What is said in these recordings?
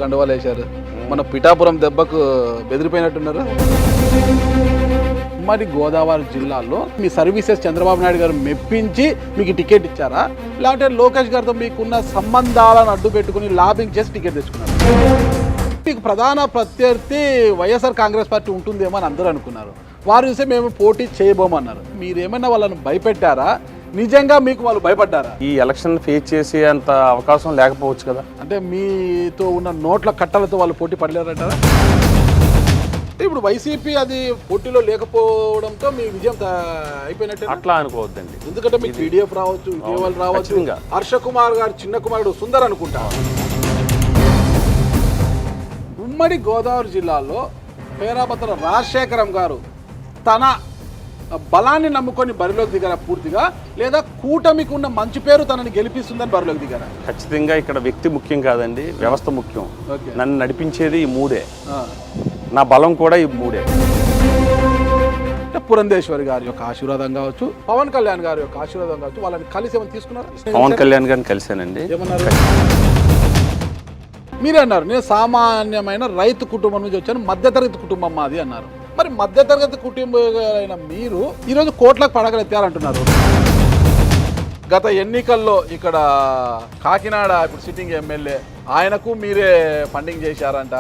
కండువాలు వేశారు. మన పిఠాపురం దెబ్బకు బెదిరిపోయినట్టున్నారు. ఉమ్మడి గోదావరి జిల్లాలో మీ సర్వీసెస్ చంద్రబాబు నాయుడు గారు మెప్పించి మీకు టికెట్ ఇచ్చారా, లేకపోతే లోకేష్ గారితో మీకున్న సంబంధాలను అడ్డు పెట్టుకుని లాబింగ్ చేసి టికెట్ తెచ్చుకున్నారు? మీకు ప్రధాన ప్రత్యర్థి వైఎస్ఆర్ కాంగ్రెస్ పార్టీ ఉంటుందేమో అని అందరూ అనుకున్నారు. వారు చూస్తే మేము పోటీ చేయబోమన్నారు. మీరేమైనా వాళ్ళని భయపెట్టారా? నిజంగా మీకు వాళ్ళు భయపడ్డారా? ఈ ఎలక్షన్ ఫేస్ చేసే అంత అవకాశం లేకపోవచ్చు కదా. అంటే మీతో ఉన్న నోట్ల కట్టలతో వాళ్ళు పోటీ పడలేరంటారా? ఇప్పుడు వైసీపీ అది పోటీలో లేకపోవడంతో మీ విజయం అయిపోయినట్టే అట్లా అనుకోవద్దండి. ఎందుకంటే మీకు పీడిఎఫ్ రావచ్చు, కేవల్ రావచ్చు, హర్ష కుమార్ గారు చిన్న కుమారుడు సుందర్ అనుకుంటా. ఉమ్మడి గోదావరి జిల్లాలో పేరాబత్తుల రాజశేఖరం గారు తన బలాన్ని నమ్ముకొని బరిలోకి దిగారా పూర్తిగా, లేదా కూటమికి ఉన్న మంచి పేరు తనని గెలిపిస్తుందని బరిలోకి దిగారా? ఖచ్చితంగా ఇక్కడ వ్యక్తి ముఖ్యం కాదండి, వ్యవస్థ ముఖ్యం. నన్ను నడిపించేది ఈ మూడే, నా బలం కూడా ఈ మూడే. పురంధేశ్వరి గారి యొక్క ఆశీర్వాదం కావచ్చు, పవన్ కళ్యాణ్ గారి యొక్క ఆశీర్వాదం కావచ్చు, వాళ్ళని కలిసి ఏమైనా తీసుకున్నారా? పవన్ కళ్యాణ్ గారిని కలిశానండి. ఏమన్నారు? మీరే అన్నారు, నేను సామాన్యమైన రైతు కుటుంబం నుంచి వచ్చాను, మధ్యతరగతి కుటుంబం మాది అన్నారు. మరి మధ్యతరగతి కుటుంబైన మీరు ఈరోజు కోట్లకు పడగలెత్తారంటున్నారు. గత ఎన్నికల్లో ఇక్కడ కాకినాడ ఇప్పుడు సిట్టింగ్ ఎమ్మెల్యే ఆయనకు మీరే ఫండింగ్ చేశారంట.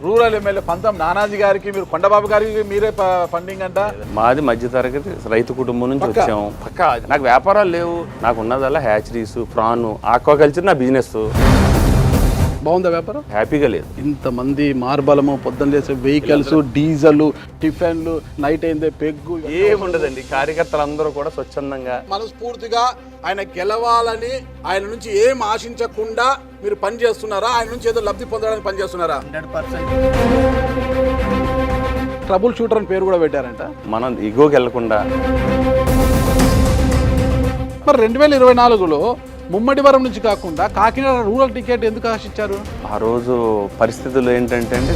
రూరల్ ఎమ్మెల్యే పంతం నానాజీ గారికి మీరు, కొండబాబు గారికి మీరే ఫండింగ్ అంట. మాది మధ్యతరగతి రైతు కుటుంబం నుంచి వచ్చాము. పక్కా నాకు వ్యాపారాలు లేవు, నాకు ఉన్నదల్లా హ్యాచరీస్, ప్రాన్, ఆక్వాకల్చర్ నా బిజినెస్. బాగుందా వ్యాపారం? హ్యాపీగా లేదు. ఇంతమంది మార్బలము, పొద్దున్న చేసే వెహికల్స్, డీజల్, టిఫిన్లు, నైట్ అయిందే పెగ్గు ఏముండదండి. కార్యకర్తలందరూ కూడా స్వచ్ఛందంగా మనస్ఫూర్తిగా ఆయన గెలవాలని, ఆయన నుంచి ఏం ఆశించకుండా మీరు పని చేస్తున్నారా? ఆయన నుంచి ఏదో లబ్ధి పొందడానికి పని చేస్తున్నారా? 100%. ట్రబుల్ షూటర్ అని పేరు కూడా పెట్టారంట. మనం ఇగోకి వెళ్లకుండా. మరి 2024లో ముమ్మడివరం నుంచి కాకుండా కాకినాడ రూరల్ టికెట్ ఎందుకు ఆశించారు? ఆ రోజు పరిస్థితులు ఏంటంటే అండి,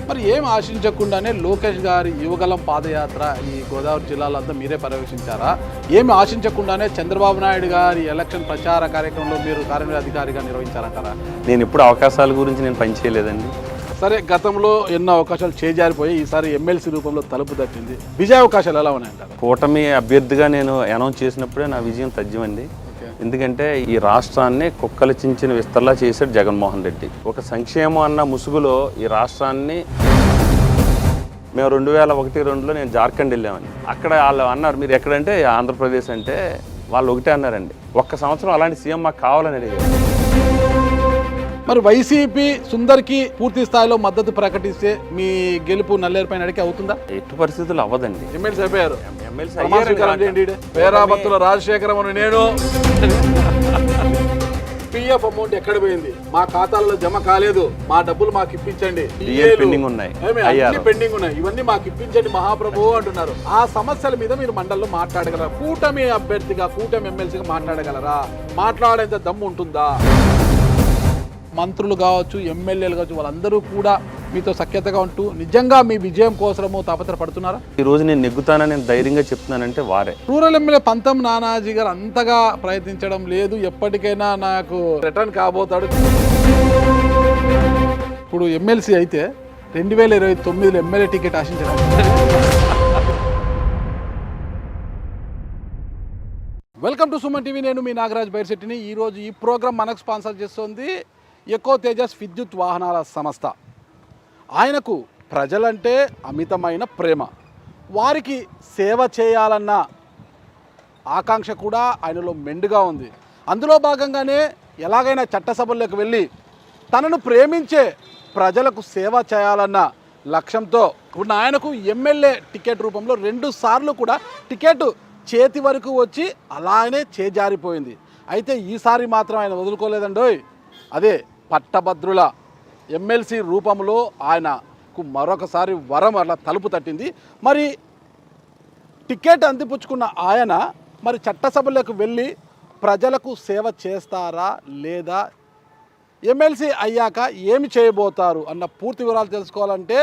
మరి ఏం ఆశించకుండానే లోకేష్ గారి యువగలం పాదయాత్ర ఈ గోదావరి జిల్లాలో అంతా మీరే పర్యవేక్షించారా? ఏమి ఆశించకుండానే చంద్రబాబు నాయుడు గారి ఎలక్షన్ ప్రచార కార్యక్రమంలో మీరు కార్యనిర్వహణ అధికారిగా నిర్వహించారంటారా? నేను ఎప్పుడు అవకాశాల గురించి నేను పనిచేయలేదండి. సరే, గతంలో ఎన్నో అవకాశాలు చేజారిపోయి ఈసారి ఎమ్మెల్సీ రూపంలో తలుపు తట్టింది. విజయ అవకాశాలు ఎలా ఉన్నాయంటారు? కూటమి అభ్యర్థిగా నేను అనౌన్స్ చేసినప్పుడే నా విజయం తథ్యమండి. ఎందుకంటే ఈ రాష్ట్రాన్ని కుక్కలు చించిన విస్తరలా చేశాడు జగన్మోహన్ రెడ్డి. ఒక సంక్షేమం అన్న ముసుగులో ఈ రాష్ట్రాన్ని, మేము 2001-2లో నేను జార్ఖండ్ వెళ్ళామని. అక్కడ వాళ్ళు అన్నారు, మీరు ఎక్కడంటే ఆంధ్రప్రదేశ్ అంటే, వాళ్ళు ఒకటే అన్నారండి, ఒక్క సంవత్సరం అలాంటి సీఎం మాకు కావాలని అడిగారు. మరి వైసీపీ సుందర్కి పూర్తి స్థాయిలో మద్దతు ప్రకటిస్తే మీ గెలుపు నల్లేరుపైన అడిగి అవుతుందా? ఎట్టి పరిస్థితులు అవ్వదండి. ఎమ్మెల్సీ అయిపోయారు. పేరాబత్తుల రాజశేఖరం నేను పిఎఫ్ అమౌంట్ ఎక్కడ పోయింది? మా ఖాతాలలో జమ కాలేదు, మా డబ్బులు మాకు ఇప్పించండి. పెండింగ్ ఉన్నాయి, పెండింగ్ ఉన్నాయి, ఇవన్నీ మాకు ఇప్పించండి మహాప్రభు అంటున్నారు. ఆ సమస్యల మీద మీరు మండలిలో మాట్లాడగలరా? కూటమి అభ్యర్థిగా, కూటమి ఎమ్మెల్సీగా మాట్లాడగలరా? మాట్లాడేంత దమ్ము ఉంటుందా? మంత్రులు కావచ్చు, ఎమ్మెల్యేలు కావచ్చు, వాళ్ళందరూ కూడా మీతో సఖ్యతగా ఉంటూ నిజంగా మీ విజయం కోసము తాపత్రపడుతున్నారా? ఈ రోజు నేను నెగ్గుతానని నేను ధైర్యంగా చెప్తున్నానంటే వారే. రూరల్ ఎమ్మెల్యే పంతం నానాజీ గారు అంతగా ప్రయత్నించడం లేదు, ఎప్పటికైనా నాకు రిటర్న్ కాబోతాడు. ఇప్పుడు ఎమ్మెల్సీ అయితే 2029లో ఎమ్మెల్యే టికెట్ ఆశించడం. Welcome to Suman TV. నేను మీ నాగరాజ్ బైర్శెట్టిని. ఈరోజు ఈ ప్రోగ్రాం మనకు స్పాన్సర్ చేస్తుంది ఎకో తేజస్ విద్యుత్ వాహనాల సంస్థ. ఆయనకు ప్రజలంటే అమితమైన ప్రేమ, వారికి సేవ చేయాలన్న ఆకాంక్ష కూడా ఆయనలో మెండుగా ఉంది. అందులో భాగంగానే ఎలాగైనా చట్టసభల్లోకి వెళ్ళి తనను ప్రేమించే ప్రజలకు సేవ చేయాలన్న లక్ష్యంతో ఉన్న ఆయనకు ఎమ్మెల్యే టికెట్ రూపంలో 2 సార్లు కూడా టికెట్ చేతి వరకు వచ్చి అలానే చేజారిపోయింది. అయితే ఈసారి మాత్రం ఆయన వదులుకోలేదండోయ్. అదే పట్టభద్రుల ఎమ్మెల్సీ రూపంలో ఆయనకు మరొకసారి వరం అలా తలుపు తట్టింది. మరి టికెట్ అందిపుచ్చుకున్న ఆయన మరి చట్టసభలకు వెళ్ళి ప్రజలకు సేవ చేస్తారా లేదా, ఎమ్మెల్సీ అయ్యాక ఏమి చేయబోతారు అన్న పూర్తి వివరాలు తెలుసుకోవాలంటే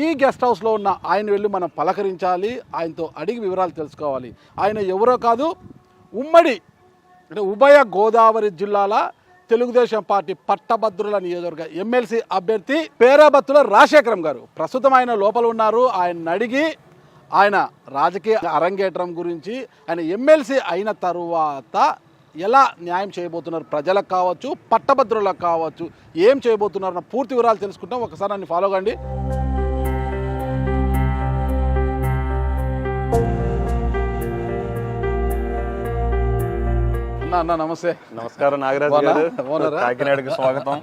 ఈ గెస్ట్ హౌస్లో ఉన్న ఆయన వెళ్ళి మనం పలకరించాలి, ఆయనతో అడిగి వివరాలు తెలుసుకోవాలి. ఆయన ఎవరో కాదు, ఉమ్మడి అంటే ఉభయ గోదావరి జిల్లాల తెలుగుదేశం పార్టీ పట్టభద్రుల నియోజకవర్గ ఎమ్మెల్సీ అభ్యర్థి పేరాబత్తుల రాజశేఖరం గారు ప్రస్తుతం ఆయన లోపల ఉన్నారు. ఆయన అడిగి ఆయన రాజకీయ అరంగేట్రం గురించి, ఆయన ఎమ్మెల్సీ అయిన తరువాత ఎలా న్యాయం చేయబోతున్నారు, ప్రజలకు కావచ్చు పట్టభద్రులకు కావచ్చు ఏం చేయబోతున్నారు అన్న పూర్తి వివరాలు తెలుసుకుంటాం. ఒకసారి నన్ను ఫాలో కండి. అన్న నమస్తే. నమస్కారం నాగరాజ్ గారు, కాకినాడకి స్వాగతం.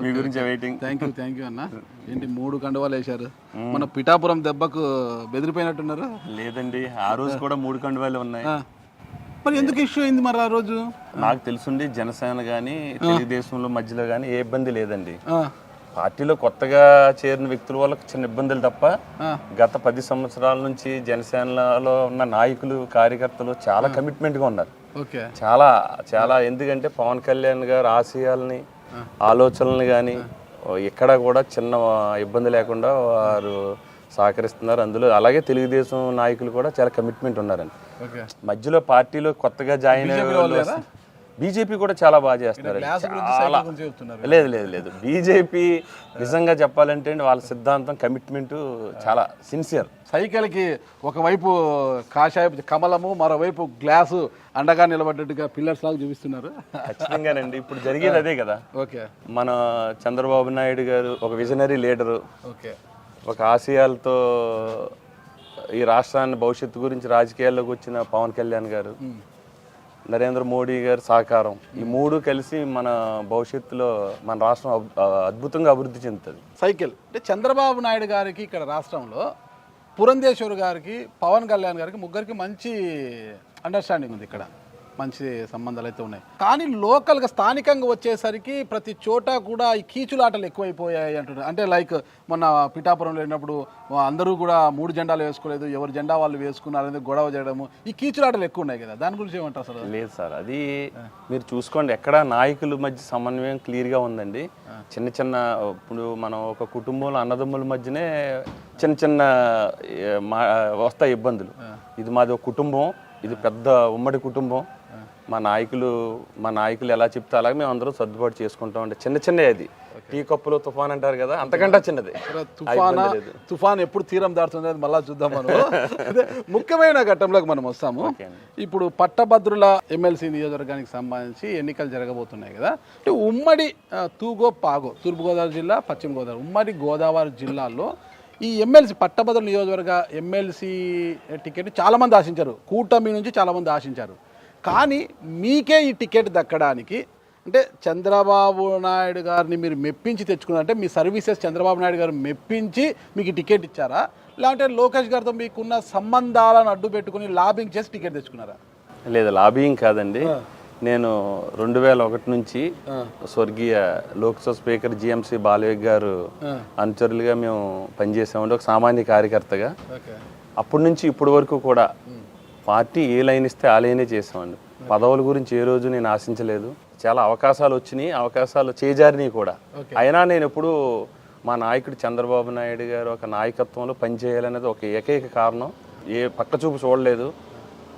మీ గురించి వెయిటింగ్. థ్యాంక్ యూ అన్న. ఏంటి 3 కండువాలు వేశారు? మన పిఠాపురం దెబ్బకు బెదిరిపోయినట్టున్నారు? లేదండి, ఆ రోజు కూడా 3 కండువాలు ఉన్నాయి. మరి ఎందుకు ఇష్యూ అయింది మరి ఆ రోజు? నాకు తెలుసుండి జనసేన కానీ తెలుగుదేశంలో మధ్యలో కానీ ఏ ఇబ్బంది లేదండి. పార్టీలో కొత్తగా చేరిన వ్యక్తుల వల్ల చిన్న ఇబ్బందులు తప్ప గత 10 సంవత్సరాల నుంచి జనసేనలో ఉన్న నాయకులు కార్యకర్తలు చాలా కమిట్మెంట్గా ఉన్నారు. చాలా చాలా ఎందుకంటే పవన్ కళ్యాణ్ గారు ఆశయాలని ఆలోచనలు కానీ ఎక్కడ కూడా చిన్న ఇబ్బంది లేకుండా వారు సహకరిస్తున్నారు. అందులో అలాగే తెలుగుదేశం నాయకులు కూడా చాలా కమిట్మెంట్ ఉన్నారండి. మధ్యలో పార్టీలో కొత్తగా జాయిన్ అయ్యే బీజేపీ కూడా చాలా బాగా చేస్తున్నారు. లేదు బీజేపీ నిజంగా చెప్పాలంటే వాళ్ళ సిద్ధాంతం కమిట్మెంట్ చాలా సిన్సియర్. సైకిల్కి ఒకవైపు కాషాయపు కమలము, మరోవైపు గ్లాసు అండగా నిలబడ్డట్టుగా పిల్లర్స్ లాగా చూపిస్తున్నారు. ఖచ్చితంగానండి, ఇప్పుడు జరిగేది అదే కదా. మన చంద్రబాబు నాయుడు గారు ఒక విజనరీ లీడరు, ఒక ఆశయాలతో ఈ రాష్ట్రాన్ని భవిష్యత్తు గురించి రాజకీయాల్లోకి వచ్చిన పవన్ కళ్యాణ్ గారు, నరేంద్ర మోడీ గారి సహకారం, ఈ 3 కలిసి మన భవిష్యత్తులో మన రాష్ట్రం అద్భుతంగా అభివృద్ధి చెందుతుంది. సైకిల్ అంటే చంద్రబాబు నాయుడు గారికి ఇక్కడ రాష్ట్రంలో, పురంధేశ్వర్ గారికి, పవన్ కళ్యాణ్ గారికి ముగ్గురికి మంచి అండర్స్టాండింగ్ ఉంది. ఇక్కడ మంచి సంబంధాలు అయితే ఉన్నాయి. కానీ లోకల్గా స్థానికంగా వచ్చేసరికి ప్రతి చోట కూడా ఈ కీచులాటలు ఎక్కువైపోయాయి అంటున్నారు. అంటే లైక్ మొన్న పిఠాపురంలో వెళ్ళినప్పుడు అందరూ కూడా 3 జెండాలు వేసుకోలేదు, ఎవరు జెండా వాళ్ళు వేసుకున్నారు అనేది గొడవ చేయడము, ఈ కీచులాటలు ఎక్కువ ఉన్నాయి కదా, దాని గురించి ఏమంటారు సార్? లేదు సార్, అది మీరు చూసుకోండి, ఎక్కడ నాయకుల మధ్య సమన్వయం క్లియర్గా ఉందండి. చిన్న ఇప్పుడు మనం ఒక కుటుంబంలో అన్నదమ్ముల మధ్యనే చిన్న వస్తాయి ఇబ్బందులు. ఇది మాది ఒక కుటుంబం, ఇది పెద్ద ఉమ్మడి కుటుంబం. మా నాయకులు ఎలా చెప్తే అలాగే మేము అందరం సర్దుబాటు చేసుకుంటాం. అంటే చిన్న అది టీ కప్పులో తుఫాన్ అంటారు కదా, అంతకంటే చిన్నది. తుఫాన్ ఎప్పుడు తీరం దాటుతుంది అది మళ్ళా చూద్దాం. మనం ముఖ్యమైన ఘట్టంలోకి మనం వస్తాము. ఇప్పుడు పట్టభద్రుల ఎమ్మెల్సీ నియోజకవర్గానికి సంబంధించి ఎన్నికలు జరగబోతున్నాయి కదా. అంటే ఉమ్మడి పాగో తూర్పుగోదావరి జిల్లా, పశ్చిమ గోదావరి, ఉమ్మడి గోదావరి జిల్లాల్లో ఈ ఎమ్మెల్సీ పట్టభద్రుల నియోజకవర్గ ఎమ్మెల్సీ టికెట్ చాలామంది ఆశించారు, కూటమి నుంచి చాలామంది ఆశించారు. కానీ మీకే ఈ టికెట్ దక్కడానికి అంటే చంద్రబాబు నాయుడు గారిని మీరు మెప్పించి తెచ్చుకున్నారు, అంటే మీ సర్వీసెస్ చంద్రబాబు నాయుడు గారు మెప్పించి మీకు టికెట్ ఇచ్చారా, లేదంటే లోకేష్ గారితో మీకున్న సంబంధాలను అడ్డు పెట్టుకుని లాబింగ్ చేసి టికెట్ తెచ్చుకున్నారా? లేదు, లాబింగ్ కాదండి. నేను 2001 నుంచి స్వర్గీయ లోక్సభ స్పీకర్ జిఎంసి బాలయ్య గారు అనుచరులుగా మేము పనిచేసామండి, ఒక సామాన్య కార్యకర్తగా. అప్పటి నుంచి ఇప్పటి వరకు కూడా పార్టీ ఏ లైన్ ఇస్తే ఆ లైనే చేసామండి. పదవుల గురించి ఏ రోజు నేను ఆశించలేదు. చాలా అవకాశాలు వచ్చినాయి, అవకాశాలు చేజారినాయి కూడా. అయినా నేను ఎప్పుడు మా నాయకుడు చంద్రబాబు నాయుడు గారు ఒక నాయకత్వంలో పనిచేయాలనేది ఒక ఏకైక కారణం. ఏ పక్క చూపు చూడలేదు.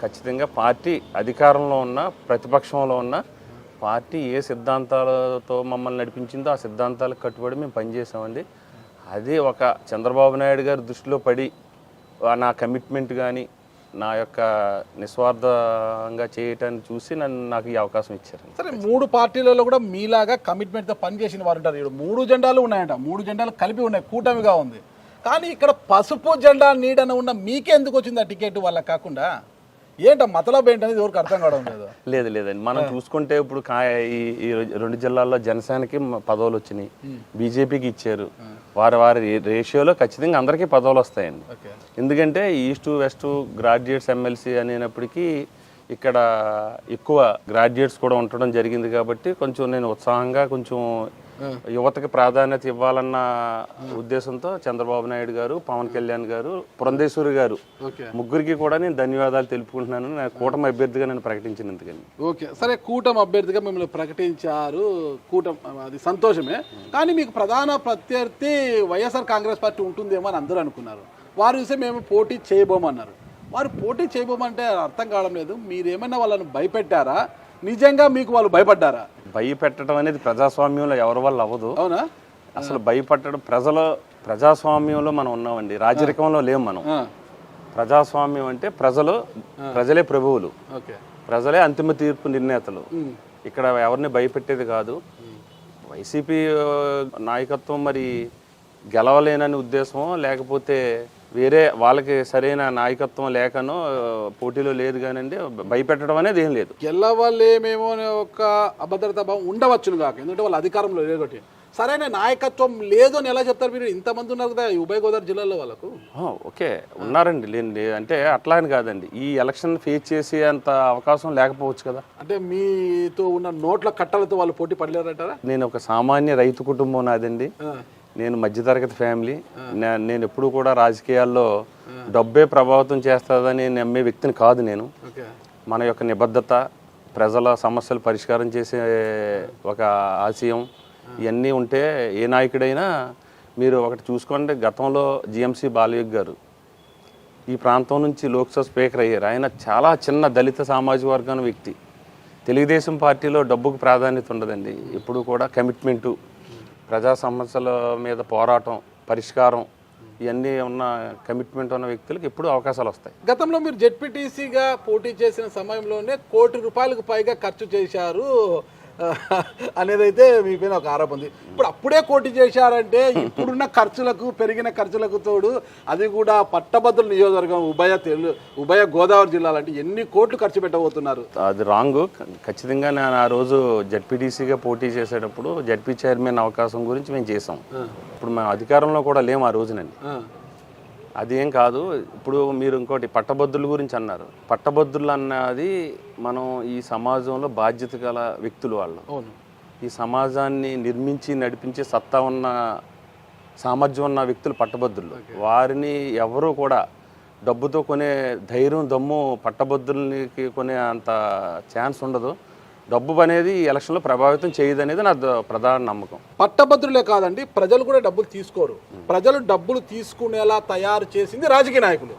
ఖచ్చితంగా పార్టీ అధికారంలో ఉన్న ప్రతిపక్షంలో ఉన్న పార్టీ ఏ సిద్ధాంతాలతో మమ్మల్ని నడిపించిందో ఆ సిద్ధాంతాలకు కట్టుబడి మేము పనిచేసామండి. అదే ఒక చంద్రబాబు నాయుడు గారి దృష్టిలో పడి నా కమిట్మెంట్ కానీ నా యొక్క నిస్వార్థంగా చేయటాన్ని చూసి నాకు ఈ అవకాశం ఇచ్చారు. సరే, 3 పార్టీలలో కూడా మీలాగా కమిట్మెంట్తో పనిచేసిన వారు ఉంటారు. ఇక్కడ 3 జెండాలు ఉన్నాయంట, 3 జెండాలు కలిపి ఉన్నాయి, కూటమిగా ఉంది. కానీ ఇక్కడ పసుపు జెండా నీడన ఉన్న మీకే ఎందుకు వచ్చింది ఆ టికెట్ వాళ్ళకి కాకుండా? ఏంట మతలబ్ ఏంటనేది ఎవరికి అర్థం కావడం లేదు. లేదండి, మనం చూసుకుంటే ఇప్పుడు ఈ 2 జిల్లాల్లో జనసేనకి పదవులు వచ్చినాయి, బీజేపీకి ఇచ్చారు. వారి రేషియోలో ఖచ్చితంగా అందరికీ పదవులు వస్తాయండి. ఎందుకంటే ఈస్ట్ వెస్ట్ గ్రాడ్యుయేట్స్ ఎమ్మెల్సీ అనేటప్పటికీ ఇక్కడ ఎక్కువ గ్రాడ్యుయేట్స్ కూడా ఉండడం జరిగింది. కాబట్టి కొంచెం నేను ఉత్సాహంగా కొంచెం యువతకి ప్రాధాన్యత ఇవ్వాలన్న ఉద్దేశంతో చంద్రబాబు నాయుడు గారు, పవన్ కళ్యాణ్ గారు, పురంధేశ్వరి గారు ముగ్గురికి కూడా నేను ధన్యవాదాలు తెలుపుకుంటున్నాను. కూటమి అభ్యర్థిగా నేను ప్రకటించినందుకని. ఓకే, సరే, కూటమి అభ్యర్థిగా మిమ్మల్ని ప్రకటించారు, అది సంతోషమే. కానీ మీకు ప్రధాన ప్రత్యర్థి వైఎస్ఆర్ కాంగ్రెస్ పార్టీ ఉంటుందేమో అని అందరూ అనుకున్నారు. వారు చూస్తే మేము పోటీ చేయబోమన్నారు. వారు పోటీ చేయబోమంటే అర్థం కావడం లేదు. మీరేమైనా వాళ్ళని భయపెట్టారా? నిజంగా మీకు వాళ్ళు భయపడ్డారా? భయపెట్టడం అనేది ప్రజాస్వామ్యంలో ఎవరి వల్ల అవ్వదు. అవునా? అసలు భయపెట్టడం ప్రజాస్వామ్యంలో మనం ఉన్నామండి, రాజరికంలో లేము మనం. ప్రజాస్వామ్యం అంటే ప్రజలే ప్రభువులు, ప్రజలే అంతిమ తీర్పు నిర్ణేతలు. ఇక్కడ ఎవరిని భయపెట్టేది కాదు. వైసీపీ నాయకత్వం మరి గెలవలేనని ఉద్దేశమో లేకపోతే వేరే వాళ్ళకి సరైన నాయకత్వం లేకనో పోటీలో లేదు కానండి, భయపెట్టడం అనేది ఏం లేదు. గెలవలేమేమో అనే ఒక అభద్రతా భావం ఉండవచ్చును కాక, ఎందుకంటే వాళ్ళ అధికారంలో లేదు ఒకటి. సరైన నాయకత్వం లేదు అని ఎలా చెప్తారు మీరు? ఇంతమంది ఉన్నారు కదా ఈ ఉభయ గోదావరి జిల్లాలో వాళ్ళకు. ఓకే, ఉన్నారండి, లేండి అంటే అట్లా అని కాదండి. ఈ ఎలక్షన్ ఫేస్ చేసే అంత అవకాశం లేకపోవచ్చు కదా. అంటే మీతో ఉన్న నోట్ల కట్టలతో వాళ్ళు పోటీ పడలేరంటారా? నేను ఒక సామాన్య రైతు కుటుంబం నాదండి, నేను మధ్యతరగతి ఫ్యామిలీ. నేను ఎప్పుడు కూడా రాజకీయాల్లో డబ్బే ప్రభావితం చేస్తుందని నమ్మే వ్యక్తిని కాదు నేను. మన యొక్క నిబద్ధత, ప్రజల సమస్యలు పరిష్కారం చేసే ఒక ఆశయం, ఇవన్నీ ఉంటే ఏ నాయకుడైనా మీరు ఒకటి చూసుకోండి. గతంలో జిఎంసి బాలయోగి గారు ఈ ప్రాంతం నుంచి లోక్సభ స్పీకర్ అయ్యారు. ఆయన చాలా చిన్న దళిత సామాజిక వర్గాల వ్యక్తి. తెలుగుదేశం పార్టీలో డబ్బుకు ప్రాధాన్యత ఉండదండి, ఎప్పుడు కూడా కమిట్మెంటు, ప్రజా సమస్యల మీద పోరాటం, పరిష్కారం, ఇవన్నీ ఉన్న కమిట్మెంట్ ఉన్న వ్యక్తులకు ఎప్పుడు అవకాశాలు వస్తాయి. గతంలో మీరు జెడ్పీటీసీగా పోటీ చేసిన సమయంలోనే ₹1 కోటి పైగా ఖర్చు చేశారు అనేది అయితే మీ పైన ఒక ఆరోపణ ఉంది. ఇప్పుడు అప్పుడే కోటి చేశారంటే ఇప్పుడున్న ఖర్చులకు, పెరిగిన ఖర్చులకు తోడు అది కూడా పట్టభద్రుల నియోజకవర్గం ఉభయ గోదావరి జిల్లాలంటే ఎన్ని కోట్లు ఖర్చు పెట్టబోతున్నారు? అది రాంగ్. ఖచ్చితంగా నేను ఆ రోజు జెడ్పీటీసీగా పోటీ చేసేటప్పుడు జెడ్పీ చైర్మన్ అవకాశం గురించి మేము చేసాం. ఇప్పుడు మేము అధికారంలో కూడా లేము ఆ రోజునండి. అదేం కాదు. ఇప్పుడు మీరు ఇంకోటి పట్టభద్రుల గురించి అన్నారు. పట్టభద్రులు అన్నది మనం ఈ సమాజంలో బాధ్యత గల వ్యక్తులు వాళ్ళు. ఈ సమాజాన్ని నిర్మించి నడిపించే సత్తా ఉన్న, సామర్థ్యం ఉన్న వ్యక్తులు పట్టభద్రులు. వారిని ఎవరూ కూడా డబ్బుతో కొనే ధైర్యం, దమ్ము పట్టభద్రులకి కొనే అంత ఛాన్స్ ఉండదు. డబ్బు అనేది ఈ ఎలక్షన్లో ప్రభావితం చేయదు అనేది నా ప్రధాన నమ్మకం. పట్టభద్రులే కాదండి, ప్రజలు కూడా డబ్బులు తీసుకోరు. ప్రజలు డబ్బులు తీసుకునేలా తయారు చేసింది రాజకీయ నాయకులు.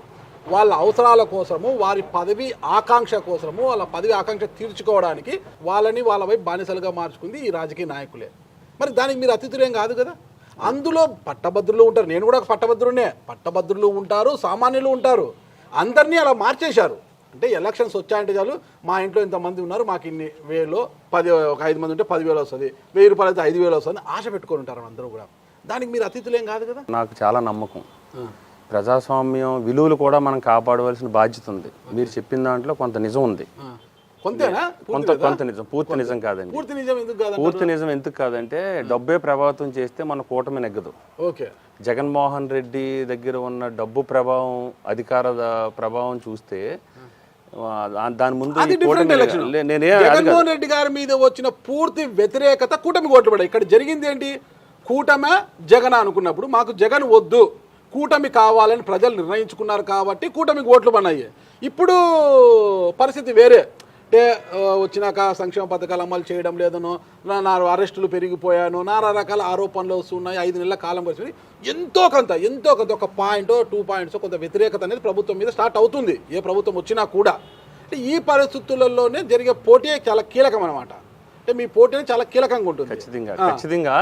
వాళ్ళ అవసరాల కోసము, వారి పదవి ఆకాంక్ష కోసము, వాళ్ళ పదవి ఆకాంక్ష తీర్చుకోవడానికి వాళ్ళని వాళ్ళ వైపు బానిసలుగా మార్చుకుంది ఈ రాజకీయ నాయకులే. మరి దానికి మీరు అతిథులేం కాదు కదా. అందులో పట్టభద్రులు ఉంటారు, నేను కూడా ఒక పట్టభద్రునే. పట్టభద్రులు ఉంటారు, సామాన్యులు ఉంటారు. అందరినీ అలా మార్చేశారు. అంటే ఎలక్షన్స్ వచ్చాయంటే చాలు, మా ఇంట్లో ఇంతమంది ఉన్నారు, మాకు ఇన్ని వేలు, ఒక 5 మంది ఉంటే 10,000 వస్తుంది, ₹1000 అయితే 5,000 వస్తుంది, ఆశ పెట్టుకొని ఉంటారు అందరూ కూడా. దానికి మీరు అతిథులేం కాదు కదా. నాకు చాలా నమ్మకం. ప్రజాస్వామ్యం విలువలు కూడా మనం కాపాడవలసిన బాధ్యత ఉంది. మీరు చెప్పిన దాంట్లో కొంత నిజం ఉంది. కొంతేనా? కొంత నిజం, పూర్తి నిజం కాదండి. పూర్తి నిజం ఎందుకు కాదు? పూర్తి నిజం ఎందుకు కాదంటే డబ్బే ప్రభావితం చేస్తే మన కూటమి నెగ్గదు. ఓకే, జగన్మోహన్ రెడ్డి దగ్గర ఉన్న డబ్బు ప్రభావం, అధికార ప్రభావం చూస్తే దాని ముందు జగన్మోహన్ రెడ్డి గారి మీద వచ్చిన పూర్తి వ్యతిరేకత కూటమి ఓట్లు పడాయి. ఇక్కడ జరిగింది ఏంటి? కూటమి జగన్ అనుకున్నప్పుడు మాకు జగన్ వద్దు, కూటమి కావాలని ప్రజలు నిర్ణయించుకున్నారు కాబట్టి కూటమికి ఓట్లు పడినాయి. ఇప్పుడు పరిస్థితి వేరే. అంటే వచ్చినాక సంక్షేమ పథకాలు అమలు చేయడం లేదనో, నా అరెస్టులు పెరిగిపోయాను, నానా రకాల ఆరోపణలు వస్తున్నాయి, 5 నెలల కాలం వచ్చింది, ఎంతో కొంత ఒక పాయింట్ 2 పాయింట్స్ కొంత వ్యతిరేకత అనేది ప్రభుత్వం మీద స్టార్ట్ అవుతుంది, ఏ ప్రభుత్వం వచ్చినా కూడా. అంటే ఈ పరిస్థితులలోనే జరిగే పోటీ చాలా కీలకం అనమాట. అంటే మీ పోటీ చాలా కీలకంగా ఉంటుంది. ఖచ్చితంగా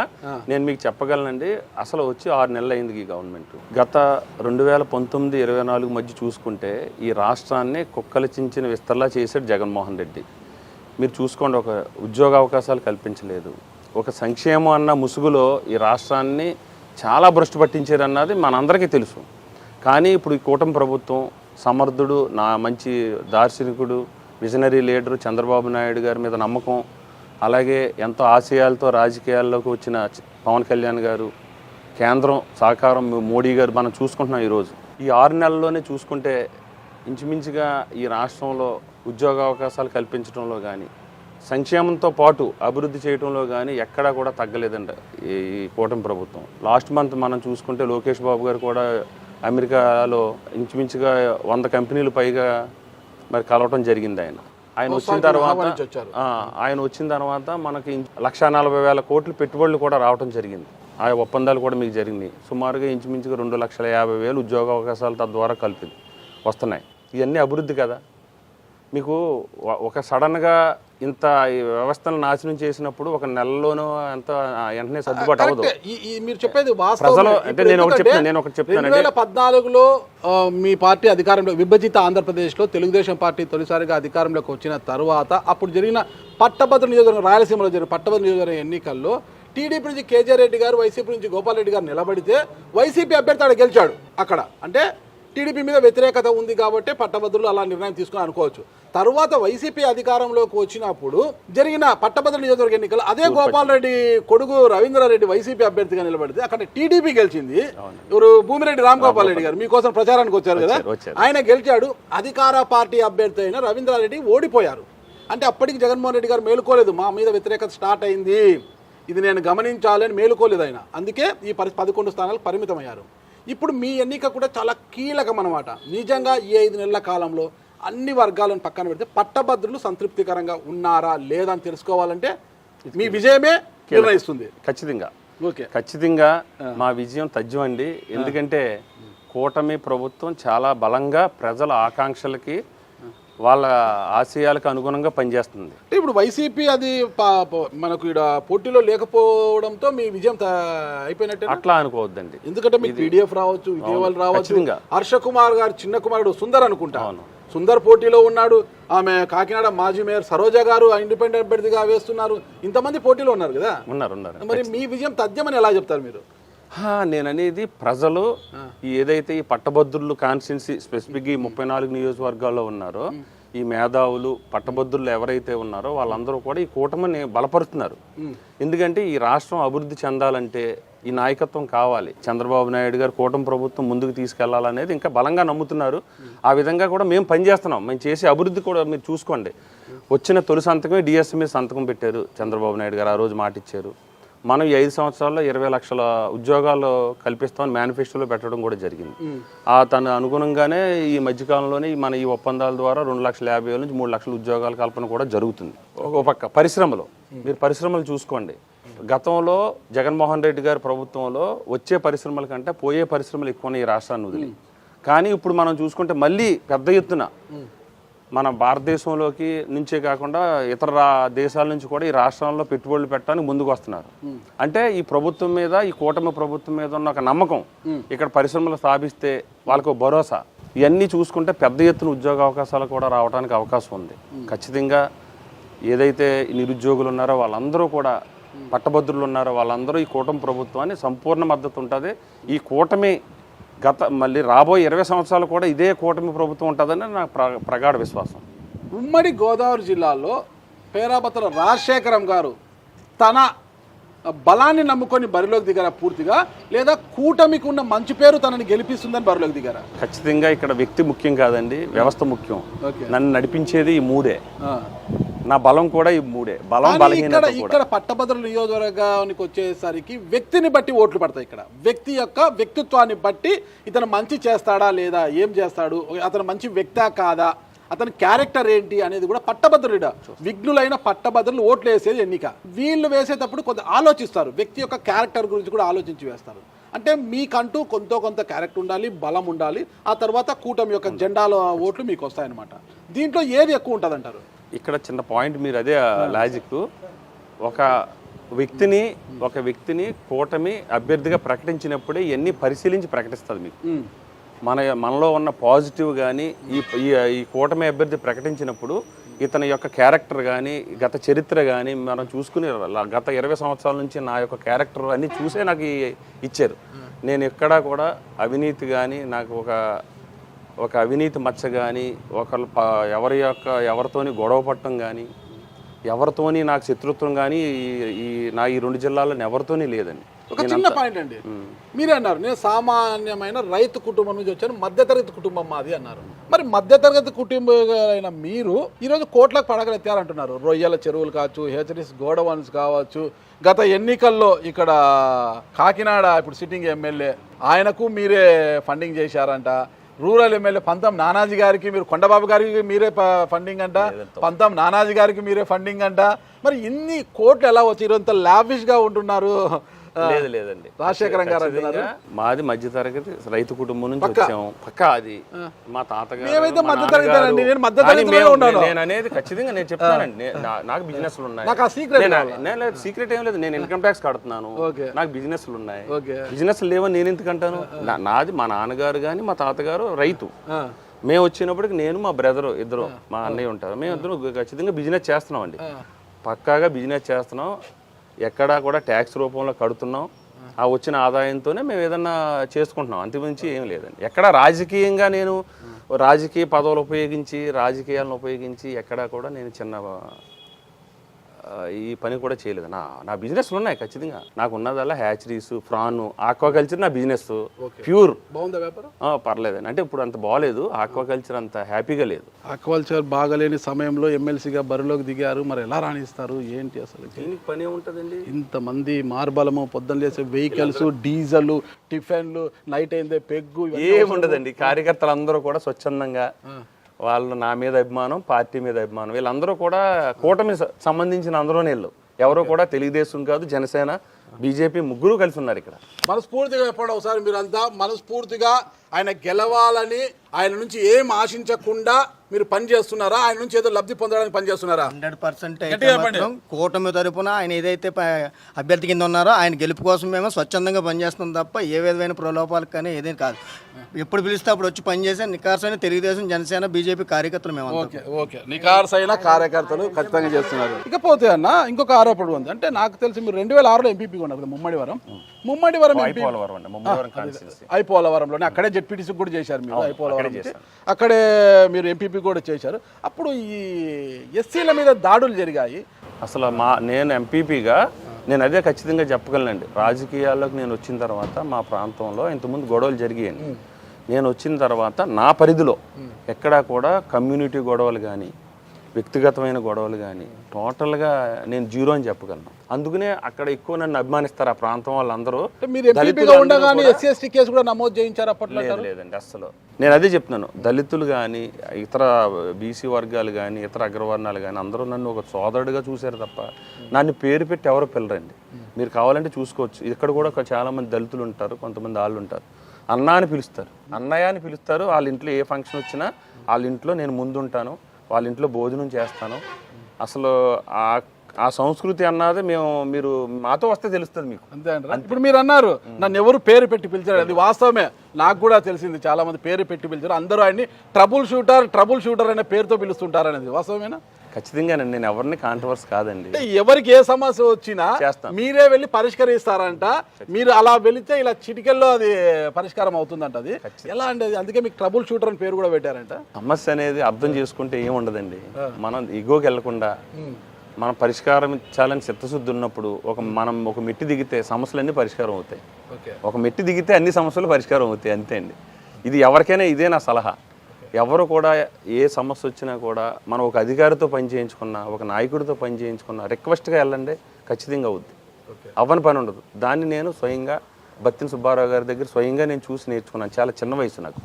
నేను మీకు చెప్పగలనండి. అసలు వచ్చి 6 నెలలు అయింది ఈ గవర్నమెంట్. గత 2019-24 మధ్య చూసుకుంటే ఈ రాష్ట్రాన్ని కుక్కలు చించిన విస్తరలా చేశాడు జగన్మోహన్ రెడ్డి. మీరు చూసుకోండి, ఒక ఉద్యోగ అవకాశాలు కల్పించలేదు, ఒక సంక్షేమం అన్న ముసుగులో ఈ రాష్ట్రాన్ని చాలా భ్రష్టు పట్టించారన్నది మనందరికీ తెలుసు. కానీ ఇప్పుడు ఈ కూటమి ప్రభుత్వం సమర్థుడు, మంచి దార్శనికుడు, విజనరీ లీడరు చంద్రబాబు నాయుడు గారి మీద నమ్మకం, అలాగే ఎంతో ఆశయాలతో రాజకీయాల్లోకి వచ్చిన పవన్ కళ్యాణ్ గారు, కేంద్రం సహకారం మోడీ గారు మనం చూసుకుంటున్నాం. ఈరోజు ఈ 6 నెలల్లోనే చూసుకుంటే ఇంచుమించుగా ఈ రాష్ట్రంలో ఉద్యోగ అవకాశాలు కల్పించడంలో కానీ, సంక్షేమంతో పాటు అభివృద్ధి చేయడంలో కానీ ఎక్కడా కూడా తగ్గలేదండి ఈ కూటమి ప్రభుత్వం. లాస్ట్ మంత్ మనం చూసుకుంటే లోకేష్ బాబు గారు కూడా అమెరికాలో ఇంచుమించుగా 100 కంపెనీలు పైగా మరి కలవటం జరిగింది. ఆయన వచ్చిన తర్వాత మనకి 1,40,000 కోట్లు పెట్టుబడులు కూడా రావడం జరిగింది. ఆ ఒప్పందాలు కూడా మీకు జరిగినాయి. సుమారుగా ఇంచుమించుగా 2,50,000 ఉద్యోగ అవకాశాలు తద్వారా వస్తున్నాయి. ఇవన్నీ అభివృద్ధి కదా. మీకు ఒక సడన్గా ఇంత ఈ వ్యవస్థను నాశనం చేసినప్పుడు ఒక నెలలోనో అంత వెంటనే సర్దుబాటు అవ్వదు. మీరు చెప్పేది ప్రజలు అంటే నేను ఒకటి చెప్తాను. 2014లో మీ పార్టీ అధికారంలో విభజిత ఆంధ్రప్రదేశ్లో తెలుగుదేశం పార్టీ తొలిసారిగా అధికారంలోకి వచ్చిన తర్వాత అప్పుడు జరిగిన పట్టభద్రుల నియోజకవర్గం రాయలసీమలో జరిగిన పట్టభద్రుల నియోజకవర్గం ఎన్నికల్లో టీడీపీ నుంచి కేజే రెడ్డి గారు, వైసీపీ నుంచి గోపాల్ రెడ్డి గారు నిలబడితే వైసీపీ అభ్యర్థి ఆడ గెలిచాడు. అక్కడ అంటే టీడీపీ మీద వ్యతిరేకత ఉంది కాబట్టి పట్టభద్రులు అలా నిర్ణయం తీసుకుని అనుకోవచ్చు. తర్వాత వైసీపీ అధికారంలోకి వచ్చినప్పుడు జరిగిన పట్టభద్రుల నియోజకవర్గ ఎన్నికలు అదే గోపాల్ రెడ్డి కొడుకు రవీంద్రారెడ్డి వైసీపీ అభ్యర్థిగా నిలబడితే అక్కడ టీడీపీ గెలిచింది. ఎవరు? భూమిరెడ్డి రామ్ గోపాల్ రెడ్డి గారు మీకోసం ప్రచారానికి వచ్చారు కదా, ఆయన గెలిచాడు. అధికార పార్టీ అభ్యర్థి అయిన రవీంద్రారెడ్డి ఓడిపోయారు. అంటే అప్పటికి జగన్మోహన్ రెడ్డి గారు మేలుకోలేదు, మా మీద వ్యతిరేకత స్టార్ట్ అయింది, ఇది నేను గమనించాలని మేలుకోలేదు ఆయన. అందుకే ఈ 11 స్థానాలకు పరిమితమయ్యారు. ఇప్పుడు మీ ఎన్నిక కూడా చాలా కీలకం అన్నమాట. నిజంగా ఈ 5 నెలల కాలంలో అన్ని వర్గాలను పక్కన పెడితే పట్టభద్రులు సంతృప్తికరంగా ఉన్నారా లేదా అని తెలుసుకోవాలంటే మీ విజయమే నిర్ణయిస్తుంది. ఖచ్చితంగా ఓకే, ఖచ్చితంగా మా విజయం తథ్యం అండి. ఎందుకంటే కూటమి ప్రభుత్వం చాలా బలంగా ప్రజల ఆకాంక్షలకి వాళ్ళ ఆశయాలకు అనుగుణంగా పనిచేస్తుంది. ఇప్పుడు వైసీపీ అది మనకు ఇక్కడ పోటీలో లేకపోవడంతో మీ విజయం అయిపోయినట్టే అట్లా అనుకోవద్దండి. ఎందుకంటే మీకు పీడిఎఫ్ రావచ్చు, విజయవాడ రావచ్చు. హర్ష కుమార్ గారు చిన్న కుమారుడు సుందర్ అనుకుంటా, సుందర్ పోటీలో ఉన్నాడు. ఆమె కాకినాడ మాజీ మేయర్ సరోజ గారు ఇండిపెండెంట్ అభ్యర్థిగా వేస్తున్నారు. ఇంతమంది పోటీలో ఉన్నారు కదా, ఉన్నారు. మరి మీ విజయం తథ్యమని ఎలా చెప్తారు మీరు? నేను అనేది ప్రజలు ఏదైతే ఈ పట్టభద్రులు కాన్స్టిట్యున్సీ స్పెసిఫిక్గా ఈ 34 నియోజకవర్గాల్లో ఉన్నారో ఈ మేధావులు పట్టభద్రులు ఎవరైతే ఉన్నారో వాళ్ళందరూ కూడా ఈ కూటమిని బలపరుస్తున్నారు. ఎందుకంటే ఈ రాష్ట్రం అభివృద్ధి చెందాలంటే ఈ నాయకత్వం కావాలి. చంద్రబాబు నాయుడు గారు కూటమి ప్రభుత్వం ముందుకు తీసుకెళ్లాలనేది ఇంకా బలంగా నమ్ముతున్నారు. ఆ విధంగా కూడా మేము పనిచేస్తున్నాం. మేము చేసే అభివృద్ధి కూడా మీరు చూసుకోండి. వచ్చిన తొలి సంతకమే డిఎస్సీ మీద సంతకం పెట్టారు చంద్రబాబు నాయుడు గారు, ఆ రోజు మాట ఇచ్చారు. మనం ఈ 5 సంవత్సరాల్లో 20 లక్షల ఉద్యోగాలు కల్పిస్తామని మేనిఫెస్టోలో పెట్టడం కూడా జరిగింది. తన అనుగుణంగానే ఈ మధ్యకాలంలోనే మన ఈ ఒప్పందాల ద్వారా 2,50,000 నుంచి 3 లక్షల ఉద్యోగాల కల్పన కూడా జరుగుతుంది. ఒక పక్క పరిశ్రమలు, మీరు పరిశ్రమలు చూసుకోండి. గతంలో జగన్మోహన్ రెడ్డి గారి ప్రభుత్వంలో వచ్చే పరిశ్రమల కంటే పోయే పరిశ్రమలు ఎక్కువ ఈ రాష్ట్రాన్ని వదిలి. కానీ ఇప్పుడు మనం చూసుకుంటే మళ్ళీ పెద్ద ఎత్తున మన భారతదేశంలోకి నుంచే కాకుండా ఇతర దేశాల నుంచి కూడా ఈ రాష్ట్రాల్లో పెట్టుబడులు పెట్టడానికి ముందుకు వస్తున్నారు. అంటే ఈ ప్రభుత్వం మీద, ఈ కూటమి ప్రభుత్వం మీద ఉన్న ఒక నమ్మకం, ఇక్కడ పరిశ్రమలు స్థాపిస్తే వాళ్ళకు భరోసా, ఇవన్నీ చూసుకుంటే పెద్ద ఎత్తున ఉద్యోగ అవకాశాలు కూడా రావడానికి అవకాశం ఉంది. ఖచ్చితంగా ఏదైతే నిరుద్యోగులు ఉన్నారో వాళ్ళందరూ కూడా, పట్టభద్రులు ఉన్నారో వాళ్ళందరూ ఈ కూటమి ప్రభుత్వాన్ని సంపూర్ణ మద్దతు ఉంటుంది. ఈ కూటమి మళ్ళీ రాబోయే 20 సంవత్సరాలు కూడా ఇదే కూటమి ప్రభుత్వం ఉంటుందని నాకు ప్రగాఢ విశ్వాసం. ఉమ్మడి గోదావరి జిల్లాలో పేరాబత్తుల రాజశేఖరం గారు తన బలాన్ని నమ్ముకొని బరిలోకి దిగారా పూర్తిగా, లేదా కూటమికి ఉన్న మంచి పేరు తనని గెలిపిస్తుందని బరిలోకి దిగారా? ఖచ్చితంగా ఇక్కడ వ్యక్తి ముఖ్యం కాదండి, వ్యవస్థ ముఖ్యం. నన్ను నడిపించేది ఈ 3. నా బలం కూడా ఈ 3. బలం బలహీనత. ఇక్కడ పట్టభద్రుల నియోజకవర్గానికి వచ్చేసరికి వ్యక్తిని బట్టి ఓట్లు పడతాయి. ఇక్కడ వ్యక్తి యొక్క వ్యక్తిత్వాన్ని బట్టి ఇతను మంచి చేస్తాడా లేదా, ఏం చేస్తాడు, అతను మంచి వ్యక్తా కాదా, అతని క్యారెక్టర్ ఏంటి అనేది కూడా పట్టభద్రుడ విఘ్నులైన పట్టభద్రులు ఓట్లు వేసేది ఎన్నిక. వీళ్ళు వేసేటప్పుడు కొంత ఆలోచిస్తారు, వ్యక్తి యొక్క క్యారెక్టర్ గురించి కూడా ఆలోచించి వేస్తారు. అంటే మీకంటూ కొంత క్యారెక్టర్ ఉండాలి, బలం ఉండాలి. ఆ తర్వాత కూటమి యొక్క జెండాల ఓట్లు మీకు వస్తాయన్నమాట. దీంట్లో ఏది ఎక్కువ ఉంటుంది అంటారు? ఇక్కడ చిన్న పాయింట్, మీరు అదే లాజిక్. ఒక వ్యక్తిని కూటమి అభ్యర్థిగా ప్రకటించినప్పుడే ఇవన్నీ పరిశీలించి ప్రకటిస్తుంది. మీకు మనలో ఉన్న పాజిటివ్ కానీ ఈ కూటమి అభ్యర్థి ప్రకటించినప్పుడు ఇతని యొక్క క్యారెక్టర్ కానీ, గత చరిత్ర కానీ మనం చూసుకుని గత 20 సంవత్సరాల నుంచి నా యొక్క క్యారెక్టర్ అన్నీ చూసే నాకు ఇచ్చారు. నేను ఎక్కడా కూడా అవినీతి కానీ, నాకు ఒక అవినీతి మచ్చ కానీ, ఎవరితోని గొడవ పట్టడం కానీ, ఎవరితోని నాకు శత్రుత్వం కానీ నా ఈ 2 జిల్లాల్లో ఎవరితోని లేదండి. ఒక చిన్న పాయింట్ అండి, మీరే అన్నారు నేను సామాన్యమైన రైతు కుటుంబం నుంచి వచ్చాను, మధ్యతరగతి కుటుంబం మాది అన్నారు. మరి మధ్యతరగతి కుటుంబం మీరు ఈరోజు కోట్లకు పడగలెత్తారంటున్నారు. రొయ్యల చెరువులు కావచ్చు, హెచరీస్ గోడవన్స్ కావచ్చు. గత ఎన్నికల్లో ఇక్కడ కాకినాడ ఇప్పుడు సిట్టింగ్ ఎమ్మెల్యే ఆయనకు మీరే ఫండింగ్ చేశారంట. రూరల్ ఎమ్మెల్యే పంతం నానాజీ గారికి మీరు, కొండబాబు గారికి మీరే ఫండింగ్ అంట, పంతం నానాజీ గారికి మీరే ఫండింగ్ అంట. మరి ఇన్ని కోట్లు ఎలా వచ్చి ఈరోజు లావిష్గా ఉంటున్నారు? లేదండి. రాజశేఖరం గారు ఖచ్చితంగా మాది మధ్యతరగతి రైతు కుటుంబం నుంచి వచ్చాము. పక్కా అది మా తాతగారు, మేమైతే మా మధ్యతరగతి నాన్నగారు. అండి. నేను కానీ మధ్యతరగతిలో ఉన్నాను. నేను అనేది ఖచ్చితంగా నేను చెప్తానండి. నాకు బిజినెస్లు ఉన్నాయి. నాకు ఆ సీక్రెట్ సీక్రెట్ ఏం లేదు. నేను ఇన్కమ్ ట్యాక్స్ కడుతున్నాను. ఓకే. నాకు బిజినెస్లు ఉన్నాయి. ఓకే. బిజినెస్ లేవని నేను ఎందుకు అంటాను? నాది మా నాన్నగారు కానీ మా తాతగారు రైతు. మేము వచ్చినప్పటికి నేను మా బ్రదర్ ఇద్దరు మా అన్నయ్య ఉంటారు. మేము ఇద్దరు ఖచ్చితంగా బిజినెస్ చేస్తున్నాం అండి. పక్కాగా బిజినెస్ చేస్తున్నాం. ఎక్కడా కూడా ట్యాక్స్ రూపంలో కడుతున్నాం. ఆ వచ్చిన ఆదాయంతోనే మేము ఏదన్నా చేసుకుంటున్నాం. అంతకుమించి ఏం లేదండి. ఎక్కడ రాజకీయంగా నేను రాజకీయ పదవులు ఉపయోగించి రాజకీయాలను ఉపయోగించి ఎక్కడా కూడా నేను చిన్న ఈ పని కూడా చేయలేదు. నా బిజినెస్లు ఉన్నాయి ఖచ్చితంగా. నాకు ఉన్నదల్లా హ్యాచరీస్, ఫ్రాన్, ఆక్వాకల్చర్ నా బిజినెస్ ప్యూర్. బాగుందా వ్యాపారం? పర్లేదండి. అంటే ఇప్పుడు అంత బాగాలేదు. ఆక్వాకల్చర్ అంత హ్యాపీగా లేదు. ఆక్వాకల్చర్ బాగాలేని సమయంలో ఎమ్మెల్సీగా బరిలోకి దిగారు. మరి ఎలా రాణిస్తారు ఏంటి అసలు? దీనికి పని ఏముంటుందండి? ఇంతమంది మార్బలము, పొద్దున్న లేసే వెహికల్స్, డీజిల్, టిఫిన్లు, నైట్ అయిందే పెగ్గు, ఏముండదండి. కార్యకర్తలు అందరూ కూడా స్వచ్ఛందంగా వాళ్ళు నా మీద అభిమానం, పార్టీ మీద అభిమానం. వీళ్ళందరూ కూడా కూటమి సంబంధించిన అందరూ వీళ్ళు ఎవరో కూడా తెలుగుదేశం కాదు, జనసేన, బీజేపీ ముగ్గురు కలిసి ఉన్నారు ఇక్కడ. మనస్ఫూర్తిగా చెప్పండి ఒకసారి, మీరంతా మనస్ఫూర్తిగా ఆయన గెలవాలని, ఆయన నుంచి ఏం ఆశించకుండా మీరు పని చేస్తున్నారా? ఆయన నుంచి ఏదో లబ్ధి పొందడానికి పని చేస్తున్నారా? 100% కూటమి తరపున ఆయన ఏదైతే అభ్యర్థి కింద ఉన్నారో ఆయన గెలుపు కోసం మేము స్వచ్ఛందంగా పనిచేస్తున్నాం తప్ప ఏ విధమైన ప్రలోభాలకు కానీ ఏదైనా కాదు. ఎప్పుడు పిలిస్తే అప్పుడు వచ్చి పనిచేసే నికార్సైన తెలుగుదేశం, జనసేన, బీజేపీ కార్యకర్తలు మేము. ఓకే, నికార్సైన కార్యకర్తలు ఖచ్చితంగా చేస్తున్నారు. ఇకపోతే అన్న ఇంకొక ఆరోపణ ఉంది. అంటే నాకు తెలిసి మీరు 2006లో ఎంపీపీ ఉన్నారు కదా, ముమ్మడివరం ఐపోలవరంలోనే అక్కడే జెడ్పీటీసీ కూడా చేశారు మీరు. ఐపోలవరం అక్కడే మీరు ఎంపీపీ కూడా చేశారు. అప్పుడు ఈ ఎస్సీల మీద దాడులు జరిగాయి. అసలు నేను ఎంపీపీగా నేను అదే ఖచ్చితంగా చెప్పగలనండి. రాజకీయాల్లోకి నేను వచ్చిన తర్వాత మా ప్రాంతంలో ఇంతకుముందు గొడవలు జరిగాయండి. నేను వచ్చిన తర్వాత నా పరిధిలో ఎక్కడా కూడా కమ్యూనిటీ గొడవలు కానీ, వ్యక్తిగతమైన గొడవలు కానీ టోటల్గా నేను జీరో అని చెప్పగలను. అందుకనే అక్కడ ఎక్కువ నన్ను అభిమానిస్తారు ఆ ప్రాంతం వాళ్ళందరూ. లేదండి అసలు. నేను అదే చెప్తున్నాను. దళితులు కానీ, ఇతర బీసీ వర్గాలు కానీ, ఇతర అగ్రవర్ణాలు కానీ అందరూ నన్ను ఒక సోదరుడిగా చూశారు తప్ప నన్ను పేరు పెట్టి ఎవరో పిల్లరండి. మీరు కావాలంటే చూసుకోవచ్చు. ఇక్కడ కూడా చాలామంది దళితులు ఉంటారు, కొంతమంది వాళ్ళు ఉంటారు. అన్న అని పిలుస్తారు, అన్నయ్య అని పిలుస్తారు. వాళ్ళ ఇంట్లో ఏ ఫంక్షన్ వచ్చినా వాళ్ళ ఇంట్లో నేను ముందుంటాను, వాళ్ళ ఇంట్లో భోజనం చేస్తాను. అసలు ఆ సంస్కృతి అన్నది మీరు మాతో వస్తే తెలుస్తుంది మీకు. అంతే అంటారా? ఇప్పుడు మీరు అన్నారు నన్ను ఎవరు పేరు పెట్టి పిలిచారు, అది వాస్తవమే. నాకు కూడా తెలిసింది, చాలా మంది పేరు పెట్టి పిలిచారు. అందరూ ఆయన్ని ట్రబుల్ షూటర్ అనే పేరుతో పిలుస్తుంటారు అనేది వాస్తవమేనా? ఖచ్చితంగానండి. నేను ఎవరిని కాంట్రవర్సీ కాదండి. ఎవరికి ఏ సమస్య వచ్చినా మీరే వెళ్ళి పరిష్కరిస్తారంట. మీరు అలా వెళితే ఇలా చిటికల్లో అది పరిష్కారం అవుతుందంట. అది ఎలా అండి? అందుకే మీకు ట్రబుల్ షూటర్ అని పేరు కూడా పెట్టారంట. సమస్య అనేది అర్థం చేసుకుంటే ఏముండదండి. మనం ఇగోకి వెళ్లకుండా మనం పరిష్కారం ఇచ్చాలని చిత్తశుద్ధి ఉన్నప్పుడు మనం ఒక మెట్టి దిగితే సమస్యలన్నీ పరిష్కారం అవుతాయి. ఒక మెట్టి దిగితే అన్ని సమస్యలు పరిష్కారం అవుతాయి. అంతే అండి. ఇది ఎవరికైనా ఇదే నా సలహా. ఎవరు కూడా ఏ సమస్య వచ్చినా కూడా మనం ఒక అధికారితో పని చేయించుకున్నా, ఒక నాయకుడితో పని చేయించుకున్నా రిక్వెస్ట్గా వెళ్ళండి, ఖచ్చితంగా అవుద్ది. అవ్వని పని ఉండదు. దాన్ని నేను స్వయంగా బత్తిన సుబ్బారావు గారి దగ్గర స్వయంగా నేను చూసి నేర్చుకున్నాను. చాలా చిన్న వయసు నాకు.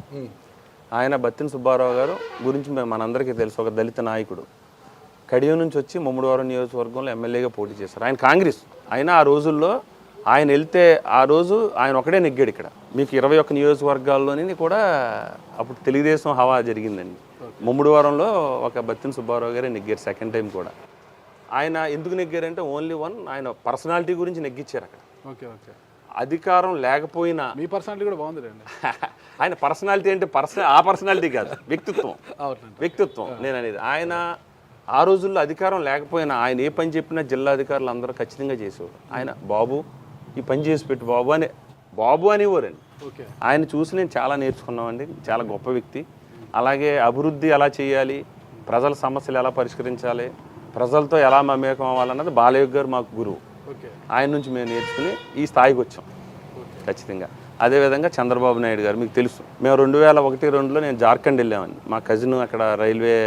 ఆయన బత్తిన సుబ్బారావు గారు గురించి మనందరికీ తెలుసు. ఒక దళిత నాయకుడు. కడియం నుంచి వచ్చి ముమ్మడివరం నియోజకవర్గంలో ఎమ్మెల్యేగా పోటీ చేశారు. ఆయన కాంగ్రెస్. అయినా ఆ రోజుల్లో ఆయన వెళ్తే ఆ రోజు ఆయన ఒకడే నెగ్గాడు. ఇక్కడ మీకు 21 నియోజకవర్గాల్లోని కూడా అప్పుడు తెలుగుదేశం హవా జరిగిందండి. ముమ్మడివరంలో ఒక బత్తిన సుబ్బారావు గారే నెగ్గారు సెకండ్ టైం కూడా. ఆయన ఎందుకు నెగ్గారంటే ఓన్లీ వన్ ఆయన పర్సనాలిటీ గురించి నెగ్గించారు అక్కడ. అధికారం లేకపోయినా మీ పర్సనాలిటీ కూడా బాగుంది. ఆయన పర్సనాలిటీ అంటే ఆ పర్సనాలిటీ కాదు, వ్యక్తిత్వం నేను అనేది. ఆయన ఆ రోజుల్లో అధికారం లేకపోయినా ఆయన ఏ పని చెప్పినా జిల్లా అధికారులు అందరూ ఖచ్చితంగా చేసేవారు. ఆయన బాబు ఈ పని చేసి పెట్టు బాబు అనేవారండి. ఆయన చూసి నేను చాలా నేర్చుకున్నామండి. చాలా గొప్ప వ్యక్తి. అలాగే అభివృద్ధి ఎలా చేయాలి, ప్రజల సమస్యలు ఎలా పరిష్కరించాలి, ప్రజలతో ఎలా మమేకం అవ్వాలన్నది బాలయ్య గారు మాకు గురువు. ఆయన నుంచి మేము నేర్చుకుని ఈ స్థాయికి వచ్చాం ఖచ్చితంగా. అదేవిధంగా చంద్రబాబు నాయుడు గారు మీకు తెలుసు. మేము 2001-2లో నేను జార్ఖండ్ వెళ్ళామండి. మా కజిన్ అక్కడ రైల్వే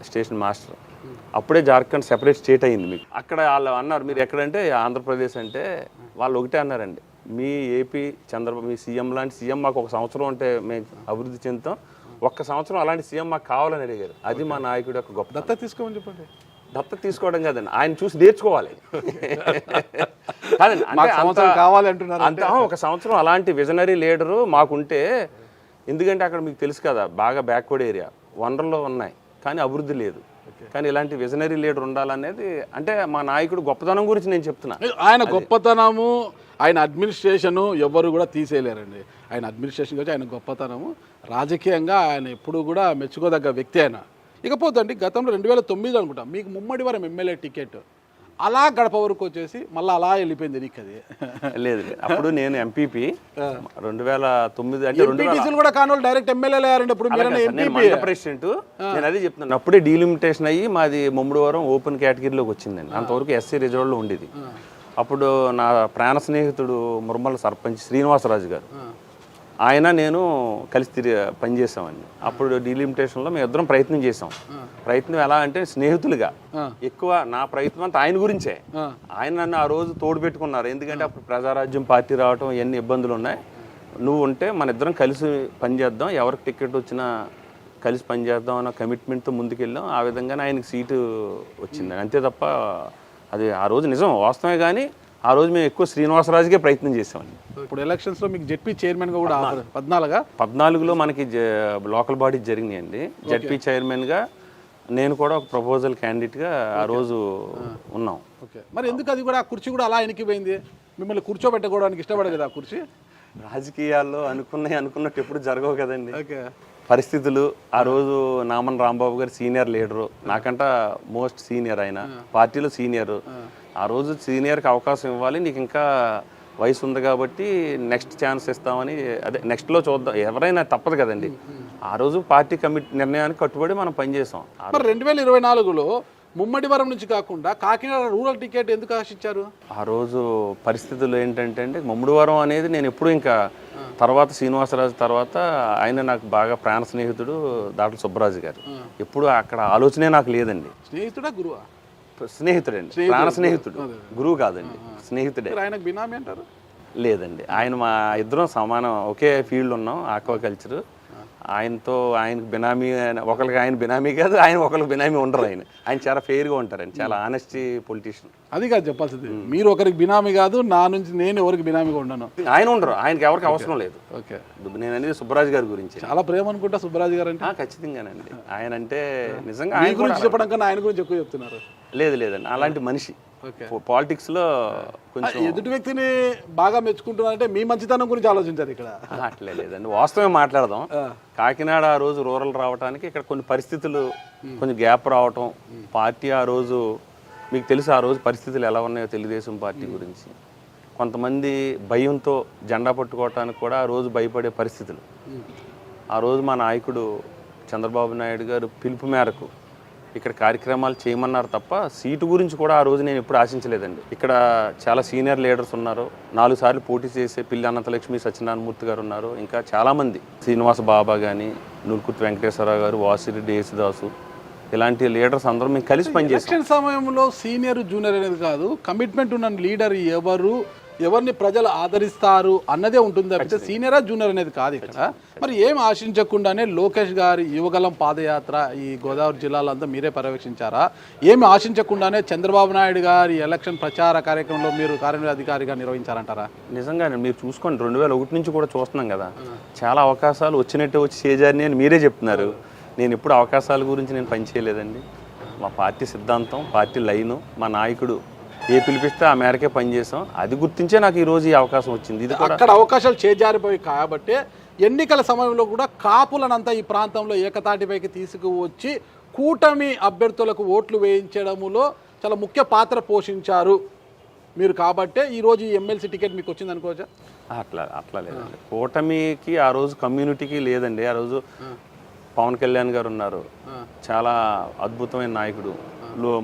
స్టేషన్ మాస్టర్. అప్పుడే జార్ఖండ్ సెపరేట్ స్టేట్ అయింది. మీకు అక్కడ వాళ్ళు అన్నారు మీరు ఎక్కడంటే ఆంధ్రప్రదేశ్ అంటే వాళ్ళు ఒకటే అన్నారండి, మీ ఏపీ చంద్రబాబు మీ సీఎం లాంటి సీఎం మాకు ఒక సంవత్సరం ఉంటే మేము అభివృద్ధి చెందుతాం, ఒక్క సంవత్సరం అలాంటి సీఎం మాకు కావాలని అడిగారు. అది మా నాయకుడు యొక్క గొప్ప. దత్తత తీసుకోమని చెప్పండి. దత్తత తీసుకోవడం కాదండి, ఆయన చూసి నేర్చుకోవాలి. కాదండి, అంటే మాకు సంవత్సరం కావాలి అంటున్నారు అంత ఒక సంవత్సరం అలాంటి విజనరీ లీడరు మాకుంటే, ఎందుకంటే అక్కడ మీకు తెలుసు కదా బాగా బ్యాక్వర్డ్ ఏరియా, వనరులు ఉన్నాయి కానీ అభివృద్ధి లేదు. కానీ ఇలాంటి విజనరీ లీడర్ ఉండాలనేది, అంటే మా నాయకుడు గొప్పతనం గురించి నేను చెప్తున్నా. ఆయన గొప్పతనము, ఆయన అడ్మినిస్ట్రేషను ఎవరు కూడా తీసేయలేరండి. ఆయన అడ్మినిస్ట్రేషన్ గురించి ఆయన గొప్పతనము, రాజకీయంగా ఆయన ఎప్పుడు కూడా మెచ్చుకోదగ్గ వ్యక్తి ఆయన. ఇకపోతే అండి, గతంలో 2009 అనుకుంటా మీకు ముమ్మడివరం ఎమ్మెల్యే టికెట్ అలా గడప వరకు వచ్చేసి మళ్ళీ అలా వెళ్ళిపోయింది నీకు అది. లేదు అప్పుడు నేను ఎంపీపీ 2009 అంటే ఎంపీటీసీలు కూడా కాని వాళ్ళు డైరెక్ట్ ఎమ్మెల్యేలు అయ్యారండి. ఇప్పుడు మీరు మండల ప్రెసిడెంట్, నేను అదే చెప్తున్నాను. అప్పుడే డీలిమిటేషన్ అయ్యి మాది ముమ్మడివరం ఓపెన్ కేటగిరీలోకి వచ్చిందండి. అంతవరకు ఎస్సీ రిజర్వ్లో ఉండేది. అప్పుడు నా ప్రాణ స్నేహితుడు మురమల్ల సర్పంచ్ శ్రీనివాసరాజు గారు, ఆయన నేను కలిసి పనిచేసామండి. అప్పుడు డీలిమిటేషన్లో మేము ఇద్దరం ప్రయత్నం చేసాం. ప్రయత్నం ఎలా అంటే స్నేహితులుగా, ఎక్కువ నా ప్రయత్నం అంతా ఆయన గురించే. ఆయన నన్ను ఆ రోజు తోడు పెట్టుకున్నారు. ఎందుకంటే అప్పుడు ప్రజారాజ్యం పార్టీ రావటం ఎన్ని ఇబ్బందులు ఉన్నాయి, నువ్వు ఉంటే మన ఇద్దరం కలిసి పనిచేద్దాం, ఎవరికి టికెట్ వచ్చినా కలిసి పనిచేద్దాం అన్న కమిట్మెంట్తో ముందుకెళ్ళాం. ఆ విధంగానే ఆయనకి సీటు వచ్చింది. అంతే తప్ప అది ఆ రోజు నిజం వాస్తవమే, కానీ ఆ రోజు మేము ఎక్కువ శ్రీనివాసరాజుకే ప్రయత్నం చేసామండి. ఇప్పుడు ఎలక్షన్స్లో మీకు జెడ్పీ చైర్మన్గా కూడా 14లో మనకి లోకల్ బాడీ జరిగినాయండి. జెడ్పీ చైర్మన్గా నేను కూడా ఒక ప్రపోజల్ క్యాండిడేట్గా ఆ రోజు ఉన్నాం. ఓకే, మరి ఎందుకు అది కూడా, ఆ కుర్చీ కూడా అలా వెనక్కిపోయింది? మిమ్మల్ని కూర్చోబెట్టుకోవడానికి ఇష్టపడదు ఆ కుర్చీ? రాజకీయాల్లో అనుకున్నట్టు ఎప్పుడు జరగవు కదండి. ఓకే, పరిస్థితులు. ఆ రోజు నామన్ రాంబాబు గారు సీనియర్ లీడరు, నాకంట మోస్ట్ సీనియర్, ఆయన పార్టీలో సీనియర్. ఆ రోజు సీనియర్కి అవకాశం ఇవ్వాలి, నీకు ఇంకా వయసు ఉంది కాబట్టి నెక్స్ట్ ఛాన్స్ ఇస్తామని, అదే నెక్స్ట్లో చూద్దాం, ఎవరైనా తప్పదు కదండి. ఆ రోజు పార్టీ నిర్ణయానికి కట్టుబడి మనం పనిచేసాం. మరి 2024లో ముమ్మడివరం నుంచి కాకుండా కాకినాడ రూరల్ టికెట్ ఎందుకు ఆశించారు? ఆ రోజు పరిస్థితులు ఏంటంటే అండి, ముమ్మడివరం అనేది నేను ఎప్పుడు ఇంకా తర్వాత శ్రీనివాసరాజు తర్వాత ఆయన నాకు బాగా ప్రాణ స్నేహితుడు డాక్టర్ సుబ్బరాజు గారు. ఎప్పుడు అక్కడ ఆలోచనే నాకు లేదండి. స్నేహితుడా గురువా? స్నేహితుడండి, ప్రాణ స్నేహితుడు, గురువు కాదండి, స్నేహితుడే. ఆయనకు బినామీ అంటారు? లేదండి, ఆయన మా ఇద్దరం సమానం, ఒకే ఫీల్డ్ ఉన్నాం, ఆక్వాకల్చర్. ఆయనకు బినామీ, ఒకరికి ఆయన బినామీ కాదు, ఆయన ఒకరికి బినామీ ఉండరు. ఆయన చాలా ఫెయిర్గా ఉంటారండి, చాలా ఆనెస్టీ పొలిటీషియన్. అది కాదు చెప్పాల్సింది, మీరు ఒకరికి బినామీ కాదు, నా నుంచి నేను ఎవరికి బినామీగా ఉండను. ఆయన ఉండరు, ఆయనకి ఎవరికి అవసరం లేదు. ఓకే, నేను అనేది సుబ్బరాజు గారి గురించి. చాలా ప్రేమ అనుకుంటా సుబ్బరాజు గారు అంటే. ఖచ్చితంగానండి, ఆయన అంటే నిజంగా ఆయన గురించి చెప్పడం కన్నా ఆయన గురించి ఎక్కువ చెప్తున్నారు. లేదండి, అలాంటి మనిషి. పాలిటిక్స్ లో కొంచెం ఎదుటి వ్యక్తిని బాగా మెచ్చుకుంటున్నారంటే మీ మంచితనం గురించి ఆలోచించారు ఇక్కడ. అట్లే లేదండి, వాస్తవమే మాట్లాడదాం. కాకినాడ ఆ రోజు రూరల్ రావడానికి ఇక్కడ కొన్ని పరిస్థితులు, కొంచెం గ్యాప్ రావటం, పార్టీ ఆ రోజు మీకు తెలుసు ఆ రోజు పరిస్థితులు ఎలా ఉన్నాయో తెలుగుదేశం పార్టీ గురించి. కొంతమంది భయంతో జెండా పట్టుకోవటానికి కూడా ఆ రోజు భయపడే పరిస్థితులు. ఆ రోజు మా నాయకుడు చంద్రబాబు నాయుడు గారు పిలుపు మేరకు ఇక్కడ కార్యక్రమాలు చేయమన్నారు తప్ప సీటు గురించి కూడా ఆ రోజు నేను ఎప్పుడు ఆశించలేదండి. ఇక్కడ చాలా సీనియర్ లీడర్స్ ఉన్నారు, 4 సార్లు పోటీ చేసే పిల్లి అనంతలక్ష్మి సత్యనారాయణమూర్తి గారు ఉన్నారు, ఇంకా చాలామంది, శ్రీనివాస బాబా కానీ, నుల్కుర్తి వెంకటేశ్వరరావు గారు, వాసిరెడ్డి యేసుదాసు, ఇలాంటి లీడర్స్ అందరూ మేము కలిసి పనిచేస్తాం. ఎలక్షన్ సమయంలో సీనియర్ జూనియర్ అనేది కాదు, కమిట్మెంట్ ఉన్న లీడర్ ఎవరిని ప్రజలు ఆదరిస్తారు అన్నదే ఉంటుంది తప్పితే సీనియరా జూనియర్ అనేది కాదు ఇక్కడ. మరి ఏం ఆశించకుండానే లోకేష్ గారి యువగలం పాదయాత్ర ఈ గోదావరి జిల్లాలో అంతా మీరే పర్యవేక్షించారా? ఏమి ఆశించకుండానే చంద్రబాబు నాయుడు గారి ఎలక్షన్ ప్రచార కార్యక్రమంలో మీరు కార్యనిర్వహణాధికారిగా నిర్వహించారంటారా? నిజంగానే మీరు చూసుకోండి, 2001 నుంచి కూడా చూస్తున్నాం కదా, చాలా అవకాశాలు వచ్చినట్టే వచ్చి చేజారిని అని మీరే చెప్తున్నారు. నేను ఎప్పుడు అవకాశాల గురించి నేను పనిచేయలేదండి. మా పార్టీ సిద్ధాంతం, పార్టీ లైను, మా నాయకుడు ఏ పిలిపిస్తే ఆ మేరకే పనిచేసాం. అది గుర్తించే నాకు ఈరోజు ఈ అవకాశం వచ్చింది. ఇది కూడా అక్కడ అవకాశాలు చేజారిపోయి కాబట్టి ఎన్నికల సమయంలో కూడా కాపులనంతా ఈ ప్రాంతంలో ఏకతాటిపైకి తీసుకువచ్చి కూటమి అభ్యర్థులకు ఓట్లు వేయించడములో చాలా ముఖ్య పాత్ర పోషించారు మీరు. కాబట్టే ఈరోజు ఈ ఎమ్మెల్సీ టికెట్ మీకు వచ్చింది అనుకోవచ్చా? అట్లా లేదండి, కూటమికి ఆ రోజు కమ్యూనిటీకి లేదండి. ఆ రోజు పవన్ కళ్యాణ్ గారు ఉన్నారు, చాలా అద్భుతమైన నాయకుడు.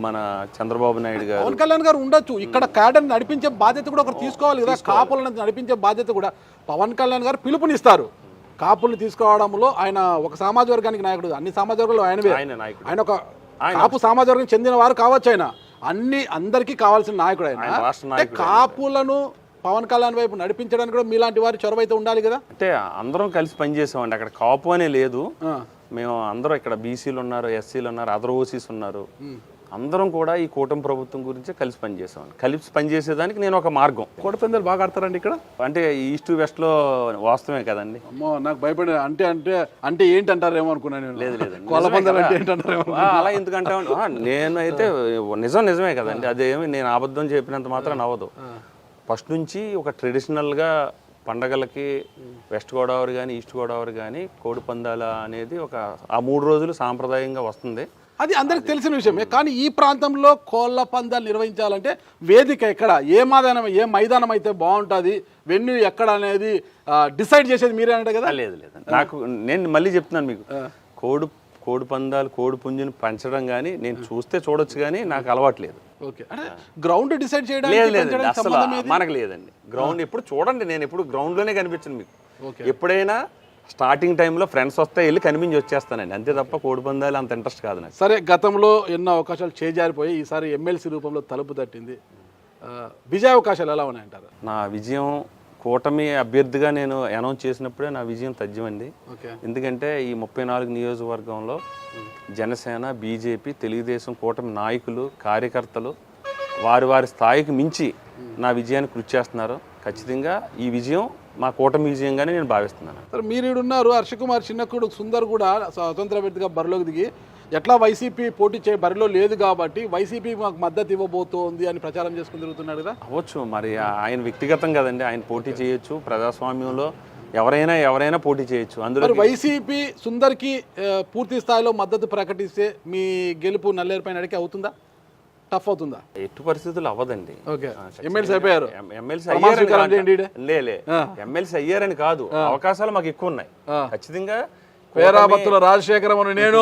మన చంద్రబాబు నాయుడు గారు, పవన్ కళ్యాణ్ గారు ఉండొచ్చు, ఇక్కడ క్యాడర్ నడిపించే బాధ్యత కూడా ఒకరు తీసుకోవాలి కదా. కాపులను నడిపించే బాధ్యత కూడా పవన్ కళ్యాణ్ గారు పిలుపునిస్తారు. కాపుల్ని తీసుకోవడంలో ఆయన ఒక సామాజిక వర్గానికి నాయకుడు, అన్ని సామాజిక వర్గాలు ఆయన ఒక కాపు సామాజిక వర్గం చెందిన వారు కావచ్చు. ఆయన అందరికీ కావాల్సిన నాయకుడు ఆయన. కాపులను పవన్ కళ్యాణ్ వైపు నడిపించడానికి కూడా మీలాంటి వారి చొరవ అయితే ఉండాలి కదా. అంటే అందరం కలిసి పనిచేసామండి. అక్కడ కాపు అనే లేదు, మేము అందరూ ఇక్కడ బీసీలు ఉన్నారు, ఎస్సీలు ఉన్నారు, అదర్ ఓసీస్ ఉన్నారు, అందరం కూడా ఈ కూటమి ప్రభుత్వం గురించి కలిసి పనిచేసాం. కలిసి పనిచేసేదానికి నేను ఒక మార్గం. కోడిపందాలు బాగా ఆడతారండి ఇక్కడ? అంటే ఈస్ట్ వెస్ట్లో వాస్తవమే కదండి. అమ్మో, నాకు భయపడే అంటే అంటే అంటే ఏంటి అంటారేమో అనుకున్నాను నేను. లేదు లేదండి, కోళ్ళ పందాలు అంటే ఏంటంటారేమో. అలా ఎందుకంటే నేనైతే నిజమే కదండి. అదేమి నేను అబద్ధం చెప్పినంత మాత్రం అవ్వదు. ఫస్ట్ నుంచి ఒక ట్రెడిషనల్గా పండగలకి వెస్ట్ గోదావరి కానీ ఈస్ట్ గోదావరి కానీ కోడి పందాల అనేది ఒక ఆ 3 రోజులు సాంప్రదాయంగా వస్తుంది. అది అందరికి తెలిసిన విషయమే. కానీ ఈ ప్రాంతంలో కోళ్ళ పందాలు నిర్వహించాలంటే వేదిక ఎక్కడ, ఏ మైదానం అయితే బాగుంటుంది, వెన్యూ ఎక్కడ అనేది డిసైడ్ చేసేది మీరే అంటే కదా? లేదు లేదండి, నాకు నేను మళ్ళీ చెప్తున్నాను మీకు, కోడి పందాలు కోడి పుంజుని పెంచడం కానీ నేను చూస్తే చూడొచ్చు కానీ నాకు అలవాట్లేదు. ఓకే, అంటే గ్రౌండ్ డిసైడ్ చేయడం లేదండి, అసలు మనకు లేదండి. గ్రౌండ్ ఎప్పుడు చూడండి, నేను ఎప్పుడు గ్రౌండ్లోనే కనిపించను మీకు. ఎప్పుడైనా స్టార్టింగ్ టైంలో ఫ్రెండ్స్ వస్తే వెళ్ళి కనిపించి వచ్చేస్తానండి, అంతే తప్ప కోడి పందాలు అంత ఇంట్రెస్ట్ కాదు నాకు. సరే, గతంలో ఎన్నో అవకాశాలు చేజారిపోయి ఈసారి ఎమ్మెల్సీ రూపంలో తలుపు తట్టింది. విజయ అవకాశాలు ఎలా ఉన్నాయంటారు? నా విజయం కూటమి అభ్యర్థిగా నేను అనౌన్స్ చేసినప్పుడే నా విజయం తథ్యమండి. ఎందుకంటే ఈ 34 నియోజకవర్గంలో జనసేన, బీజేపీ, తెలుగుదేశం కూటమి నాయకులు, కార్యకర్తలు వారి స్థాయికి మించి నా విజయాన్ని కృషి చేస్తున్నారు. ఖచ్చితంగా ఈ విజయం మా కూటమి విజయంగానే నేను భావిస్తున్నాను. సార్, మీరు ఉన్నారు, హర్షకుమార్ చిన్నకుడు సుందర్ కూడా స్వతంత్ర అభ్యర్థిగా బరిలోకి దిగి ఎట్లా వైసీపీ పోటీ బరిలో లేదు కాబట్టి వైసీపీ మాకు మద్దతు ఇవ్వబోతోంది అని ప్రచారం చేసుకుని తిరుగుతున్నాడు కదా? అవ్వచ్చు, మరి ఆయన వ్యక్తిగతం కదండి, ఆయన పోటీ చేయొచ్చు. ప్రజాస్వామ్యంలో ఎవరైనా పోటీ చేయొచ్చు. అందులో వైసీపీ సుందర్కి పూర్తి స్థాయిలో మద్దతు ప్రకటిస్తే మీ గెలుపు నల్లేరుపైన అవుతుందా, టఫ్ అవుతుందా? ఎట్టి పరిస్థితులు అవ్వదండి. ఎమ్మెల్సీ అయిపోయారు, ఎమ్మెల్సీ అయ్యారని కాదు, అవకాశాలు మాకు ఎక్కువ ఉన్నాయి. ఖచ్చితంగా పేరాబత్తుల రాజశేఖరం నేను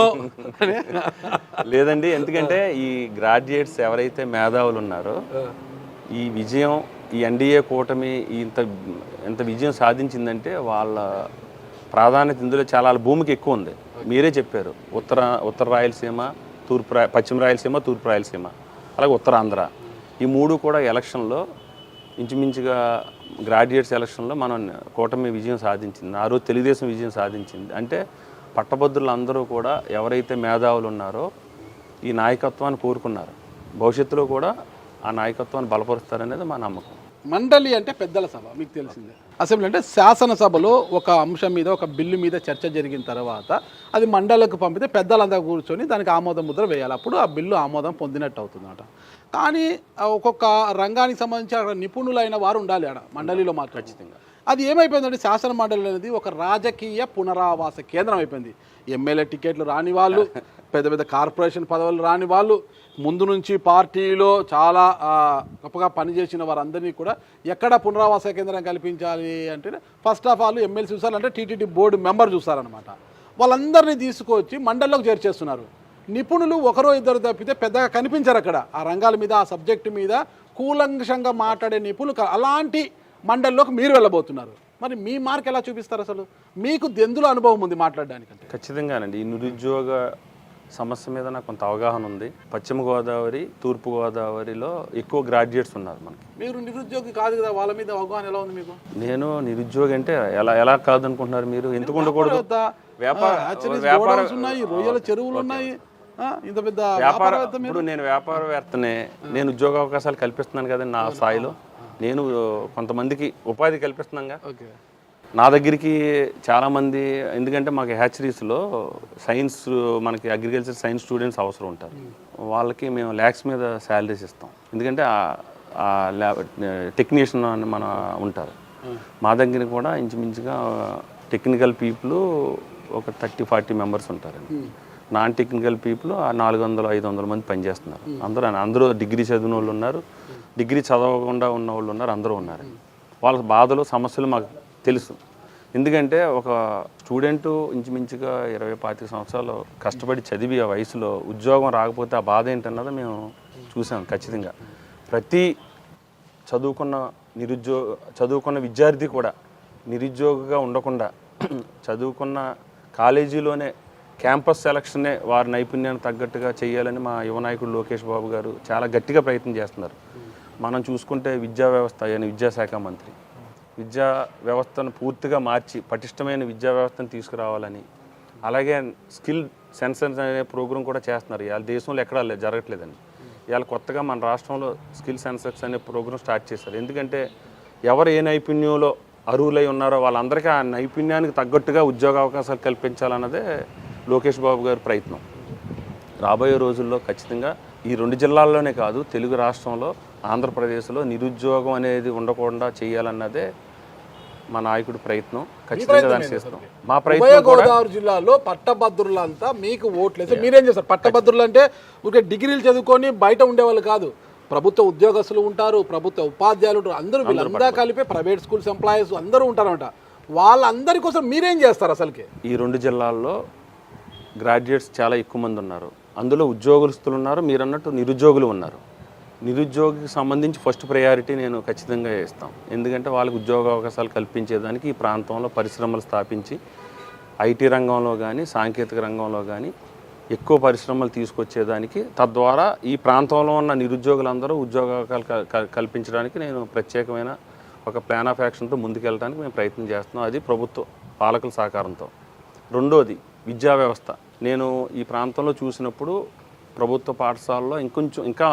లేదండి, ఎందుకంటే ఈ గ్రాడ్యుయేట్స్ ఎవరైతే మేధావులు ఉన్నారో ఈ విజయం, ఈ ఎన్డీఏ కూటమి ఇంత విజయం సాధించిందంటే వాళ్ళ ప్రాధాన్యత ఇందులో చాలా భూమికి ఎక్కువ ఉంది. మీరే చెప్పారు, ఉత్తర రాయలసీమ, పశ్చిమ రాయలసీమ, తూర్పు రాయలసీమ, అలాగే ఉత్తరాంధ్ర, ఈ 3 కూడా ఎలక్షన్లో ఇంచుమించుగా గ్రాడ్యుయేట్స్ ఎలక్షన్లో మనం కూటమి విజయం సాధించింది. ఆ రోజు తెలుగుదేశం విజయం సాధించింది. అంటే పట్టభద్రులు అందరూ కూడా ఎవరైతే మేధావులు ఉన్నారో ఈ నాయకత్వాన్ని కోరుకున్నారు, భవిష్యత్తులో కూడా ఆ నాయకత్వాన్ని బలపరుస్తారనేది మా నమ్మకం. మండలి అంటే పెద్దల సభ, మీకు తెలిసిందే. అసెంబ్లీ అంటే శాసనసభలో ఒక అంశం మీద, ఒక బిల్లు మీద చర్చ జరిగిన తర్వాత అది మండలికి పంపితే పెద్దలంతా కూర్చొని దానికి ఆమోదం ముద్ర వేయాలి. అప్పుడు ఆ బిల్లు ఆమోదం పొందినట్టు అవుతుందన్నమాట. కానీ ఒక్కొక్క రంగానికి సంబంధించి అక్కడ నిపుణులైన వారు ఉండాలి ఆడ మండలిలో మాత్రం. ఖచ్చితంగా అది ఏమైపోయిందంటే శాసన మండలి అనేది ఒక రాజకీయ పునరావాస కేంద్రం అయిపోయింది. ఎమ్మెల్యే టికెట్లు రాని వాళ్ళు, పెద్ద కార్పొరేషన్ పదవులు రాని వాళ్ళు, ముందు నుంచి పార్టీలో చాలా గొప్పగా పనిచేసిన వారందరినీ కూడా ఎక్కడ పునరావాస కేంద్రం కల్పించాలి అంటే ఫస్ట్ ఆఫ్ ఆల్ ఎమ్మెల్సీ చూసారు, అంటే టీటీడీ బోర్డు మెంబర్ చూస్తారనమాట. వాళ్ళందరినీ తీసుకొచ్చి మండలిలోకి చేర్చేస్తున్నారు. నిపుణులు ఒకరో ఇద్దరు తప్పితే పెద్దగా కనిపించారు అక్కడ. ఆ రంగాల మీద, ఆ సబ్జెక్టు మీద కూలంకషంగా మాట్లాడే నిపుణులు అలాంటి మండలిలోకి మీరు వెళ్ళబోతున్నారు. మరి మీ మార్క్ ఎలా చూపిస్తారు? అసలు మీకు ఎందులో అనుభవం ఉంది మాట్లాడడానికంటే? ఖచ్చితంగానండి, ఈ నిరుద్యోగ సమస్య మీద నాకు కొంత అవగాహన ఉంది. పశ్చిమ గోదావరి, తూర్పు గోదావరిలో ఎక్కువ గ్రాడ్యుయేట్స్ ఉన్నారు మనకి. మీరు నిరుద్యోగి కాదు కదా, వాళ్ళ మీద అవగాహన ఎలా ఉంది మీకు? నేను నిరుద్యోగి అంటే ఎలా కాదనుకుంటున్నారు మీరు? ఎందుకు ఉండకూడదు? వ్యాపారం ఉన్నాయి, రొయ్యల చెరువులు ఉన్నాయి, ఇంత పెద్ద ఇప్పుడు నేను వ్యాపారవేత్తనే, నేను ఉద్యోగ అవకాశాలు కల్పిస్తున్నాను కదండి నా స్థాయిలో. నేను కొంతమందికి ఉపాధి కల్పిస్తున్నాగా. నా దగ్గరికి చాలామంది, ఎందుకంటే మాకు హ్యాచరీస్లో సైన్స్, మనకి అగ్రికల్చర్ సైన్స్ స్టూడెంట్స్ అవసరం ఉంటారు. వాళ్ళకి మేము ల్యాక్స్ మీద శాలరీస్ ఇస్తాం, ఎందుకంటే టెక్నీషియన్ అని మన ఉంటారు. మా దగ్గర కూడా ఇంచుమించుగా టెక్నికల్ పీపుల్ ఒక 30-40 మెంబర్స్ ఉంటారండి. నాన్ టెక్నికల్ పీపుల్ 400-500 మంది పనిచేస్తున్నారు. అందరూ డిగ్రీ చదివిన వాళ్ళు ఉన్నారు, డిగ్రీ చదవకుండా ఉన్న వాళ్ళు ఉన్నారు, అందరూ ఉన్నారు. వాళ్ళ బాధలు, సమస్యలు మాకు తెలుసు. ఎందుకంటే ఒక స్టూడెంటు ఇంచుమించుగా 20-25 సంవత్సరాలు కష్టపడి చదివి ఆ వయసులో ఉద్యోగం రాకపోతే ఆ బాధ ఏంటన్నది మేము చూసాం. ఖచ్చితంగా ప్రతి చదువుకున్న విద్యార్థి కూడా నిరుద్యోగిగా ఉండకుండా చదువుకున్న కాలేజీలోనే క్యాంపస్ సెలక్షనే వారి నైపుణ్యానికి తగ్గట్టుగా చేయాలని మా యువ నాయకుడు లోకేష్ బాబు గారు చాలా గట్టిగా ప్రయత్నం చేస్తున్నారు. మనం చూసుకుంటే విద్యా వ్యవస్థ, ఆయన విద్యాశాఖ మంత్రి, విద్యా వ్యవస్థను పూర్తిగా మార్చి పటిష్టమైన విద్యా వ్యవస్థను తీసుకురావాలని, అలాగే సెన్సస్ అనే ప్రోగ్రాం కూడా చేస్తున్నారు. ఇవాళ దేశంలో ఎక్కడా జరగట్లేదండి. ఇవాళ కొత్తగా మన రాష్ట్రంలో స్కిల్ సెన్సస్ అనే ప్రోగ్రాం స్టార్ట్ చేశారు. ఎందుకంటే ఎవరు ఏ నైపుణ్యంలో అర్హులై ఉన్నారో వాళ్ళందరికీ ఆ నైపుణ్యానికి తగ్గట్టుగా ఉద్యోగ అవకాశాలు కల్పించాలన్నదే లోకేష్ బాబు గారి ప్రయత్నం. రాబోయే రోజుల్లో ఖచ్చితంగా ఈ 2 జిల్లాల్లోనే కాదు, తెలుగు రాష్ట్రంలో, ఆంధ్రప్రదేశ్లో నిరుద్యోగం అనేది ఉండకుండా చేయాలన్నదే మా నాయకుడి ప్రయత్నం. ఖచ్చితంగా దాన్ని చేస్తాం. మా ప్రయత్నం గోదావరి జిల్లాలో పట్టభద్రులంతా మీకు ఓట్లేసి మీరేం చేస్తారు? పట్టభద్రులు అంటే ఊరికే డిగ్రీలు చదువుకొని బయట ఉండేవాళ్ళు కాదు, ప్రభుత్వ ఉద్యోగస్తులు ఉంటారు, ప్రభుత్వ ఉపాధ్యాయులు ఉంటారు, అందరూ వీళ్ళంతా కలిపి ప్రైవేట్ స్కూల్స్ ఎంప్లాయీస్ అందరూ ఉంటారన్నమాట. వాళ్ళందరి కోసం మీరేం చేస్తారు అసలుకి? ఈ 2 జిల్లాల్లో గ్రాడ్యుయేట్స్ చాలా ఎక్కువ మంది ఉన్నారు. అందులో ఉద్యోగస్తులు ఉన్నారు, మీరు అన్నట్టు నిరుద్యోగులు ఉన్నారు. నిరుద్యోగికి సంబంధించి ఫస్ట్ ప్రయారిటీ నేను ఖచ్చితంగా ఇస్తాం. ఎందుకంటే వాళ్ళకి ఉద్యోగ అవకాశాలు కల్పించేదానికి ఈ ప్రాంతంలో పరిశ్రమలు స్థాపించి ఐటీ రంగంలో కానీ సాంకేతిక రంగంలో కానీ ఎక్కువ పరిశ్రమలు తీసుకొచ్చేదానికి, తద్వారా ఈ ప్రాంతంలో ఉన్న నిరుద్యోగులందరూ ఉద్యోగ అవకాశాలు కల్పించడానికి నేను ప్రత్యేకమైన ఒక ప్లాన్ ఆఫ్ యాక్షన్తో ముందుకెళ్ళడానికి మేము ప్రయత్నం చేస్తున్నాం. అది ప్రభుత్వ పాలకుల సహకారంతో. రెండోది విద్యా వ్యవస్థ. నేను ఈ ప్రాంతంలో చూసినప్పుడు ప్రభుత్వ పాఠశాలలో ఇంకా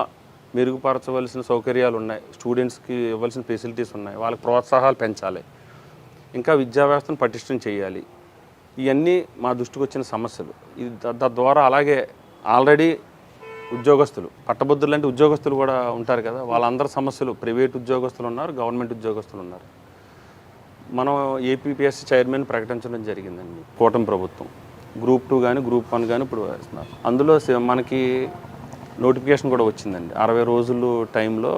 మెరుగుపరచవలసిన సౌకర్యాలు ఉన్నాయి, స్టూడెంట్స్కి ఇవ్వాల్సిన ఫెసిలిటీస్ ఉన్నాయి, వాళ్ళకి ప్రోత్సాహాలు పెంచాలి, ఇంకా విద్యా వ్యవస్థను పటిష్టం చేయాలి. ఇవన్నీ మా దృష్టికి వచ్చిన సమస్యలు. తద్వారా అలాగే ఆల్రెడీ ఉద్యోగస్తులు, పట్టభద్రులు అంటే ఉద్యోగస్తులు కూడా ఉంటారు కదా, వాళ్ళందరి సమస్యలు, ప్రైవేట్ ఉద్యోగస్తులు ఉన్నారు, గవర్నమెంట్ ఉద్యోగస్తులు ఉన్నారు. మనం ఏపీపీఎస్సీ చైర్మన్ ప్రకటించడం జరిగిందండి కూటమి ప్రభుత్వం. గ్రూప్ 2 కానీ గ్రూప్ 1 కానీ ఇప్పుడు వేస్తున్నారు. అందులో మనకి నోటిఫికేషన్ కూడా వచ్చిందండి. 60 రోజులు టైంలో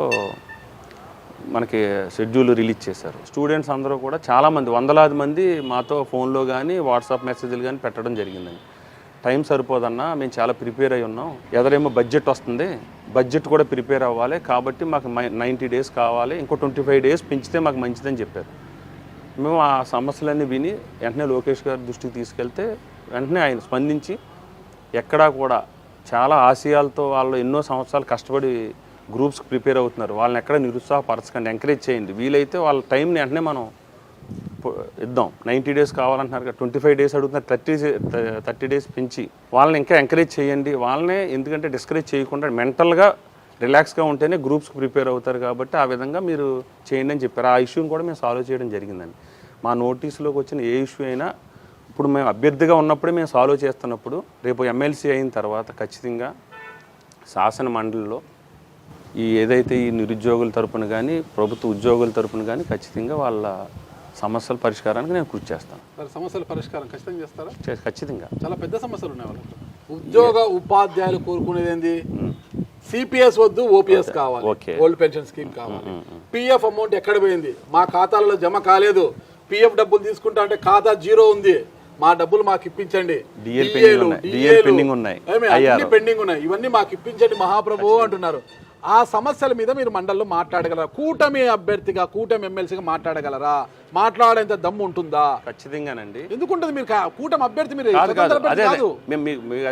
మనకి షెడ్యూల్ రిలీజ్ చేశారు. స్టూడెంట్స్ అందరూ కూడా చాలామంది, వందలాది మంది మాతో ఫోన్లో కానీ వాట్సాప్ మెసేజ్లు కానీ పెట్టడం జరిగిందండి. టైం సరిపోదన్నా, మేము చాలా ప్రిపేర్ అయి ఉన్నాం, ఎదరేమో బడ్జెట్ వస్తుంది, బడ్జెట్ కూడా ప్రిపేర్ అవ్వాలి, కాబట్టి మాకు 90 డేస్ కావాలి, ఇంకో 25 డేస్ పెంచితే మాకు మంచిదని చెప్పారు. మేము ఆ సమస్యలన్నీ విని వెంటనే లోకేష్ గారి దృష్టికి తీసుకెళ్తే వెంటనే ఆయన స్పందించి ఎక్కడా కూడా చాలా ఆశయాలతో వాళ్ళు ఎన్నో సంవత్సరాలు కష్టపడి గ్రూప్స్కి ప్రిపేర్ అవుతున్నారు, వాళ్ళని ఎక్కడ నిరుత్సాహపరచకండి, ఎంకరేజ్ చేయండి, వీలైతే వాళ్ళ టైంని వెంటనే మనం ఇద్దాం. 90 డేస్ కావాలంటున్నారు, 25 డేస్ అడుగుతున్నారు, 30 డేస్ పెంచి వాళ్ళని ఇంకా ఎంకరేజ్ చేయండి. వాళ్ళనే ఎందుకంటే డిస్కరేజ్ చేయకుండా మెంటల్గా రిలాక్స్గా ఉంటేనే గ్రూప్స్కి ప్రిపేర్ అవుతారు, కాబట్టి ఆ విధంగా మీరు చేయండి అని చెప్పారు. ఆ ఇష్యూని కూడా మేము సాల్వ్ చేయడం జరిగిందండి. మా నోటీసులోకి వచ్చిన ఏ ఇష్యూ అయినా ఇప్పుడు మేము అభ్యర్థిగా ఉన్నప్పుడే మేము సాల్వ్ చేస్తున్నప్పుడు, రేపు ఎమ్మెల్సీ అయిన తర్వాత ఖచ్చితంగా శాసన మండలిలో ఏదైతే ఈ నిరుద్యోగుల తరపున కానీ ప్రభుత్వ ఉద్యోగుల తరపున కానీ ఖచ్చితంగా వాళ్ళ సమస్యల పరిష్కారానికి నేను కృషి చేస్తాను. సమస్యల పరిష్కారం ఖచ్చితంగా చేస్తారా? ఖచ్చితంగా. చాలా పెద్ద సమస్యలు ఉన్నాయి వాళ్ళకి. ఉద్యోగ ఉపాధ్యాయులు కోరుకునేది ఏంది? సిపిఎస్ వద్దు, ఓపీఎస్ కావాలి, ఓల్డ్ పెన్షన్ స్కీమ్ కావాలి. పిఎఫ్ అమౌంట్ ఎక్కడ పోయింది? మా ఖాతాలలో జమ కాలేదు, పిఎఫ్ డబ్బులు తీసుకుంటా అంటే ఖాతా 0 ఉంది, మా డబ్బులు మాకు ఇప్పించండి, పెండింగ్ ఉన్నాయి, ఇవన్నీ మాకు ఇప్పించండి మహాప్రభు అంటున్నారు. ఆ సమస్యల మీద మీరు మండలిలో మాట్లాడగలరా? కూటమి అభ్యర్థిగా, కూటమి ఎమ్మెల్సీగా మాట్లాడగలరా? మాట్లాడేంత దమ్ము ఉంటుందా? ఖచ్చితంగానండి. ఎందుకుంటుంది? మీరు కూటమి అభ్యర్థి, మీరు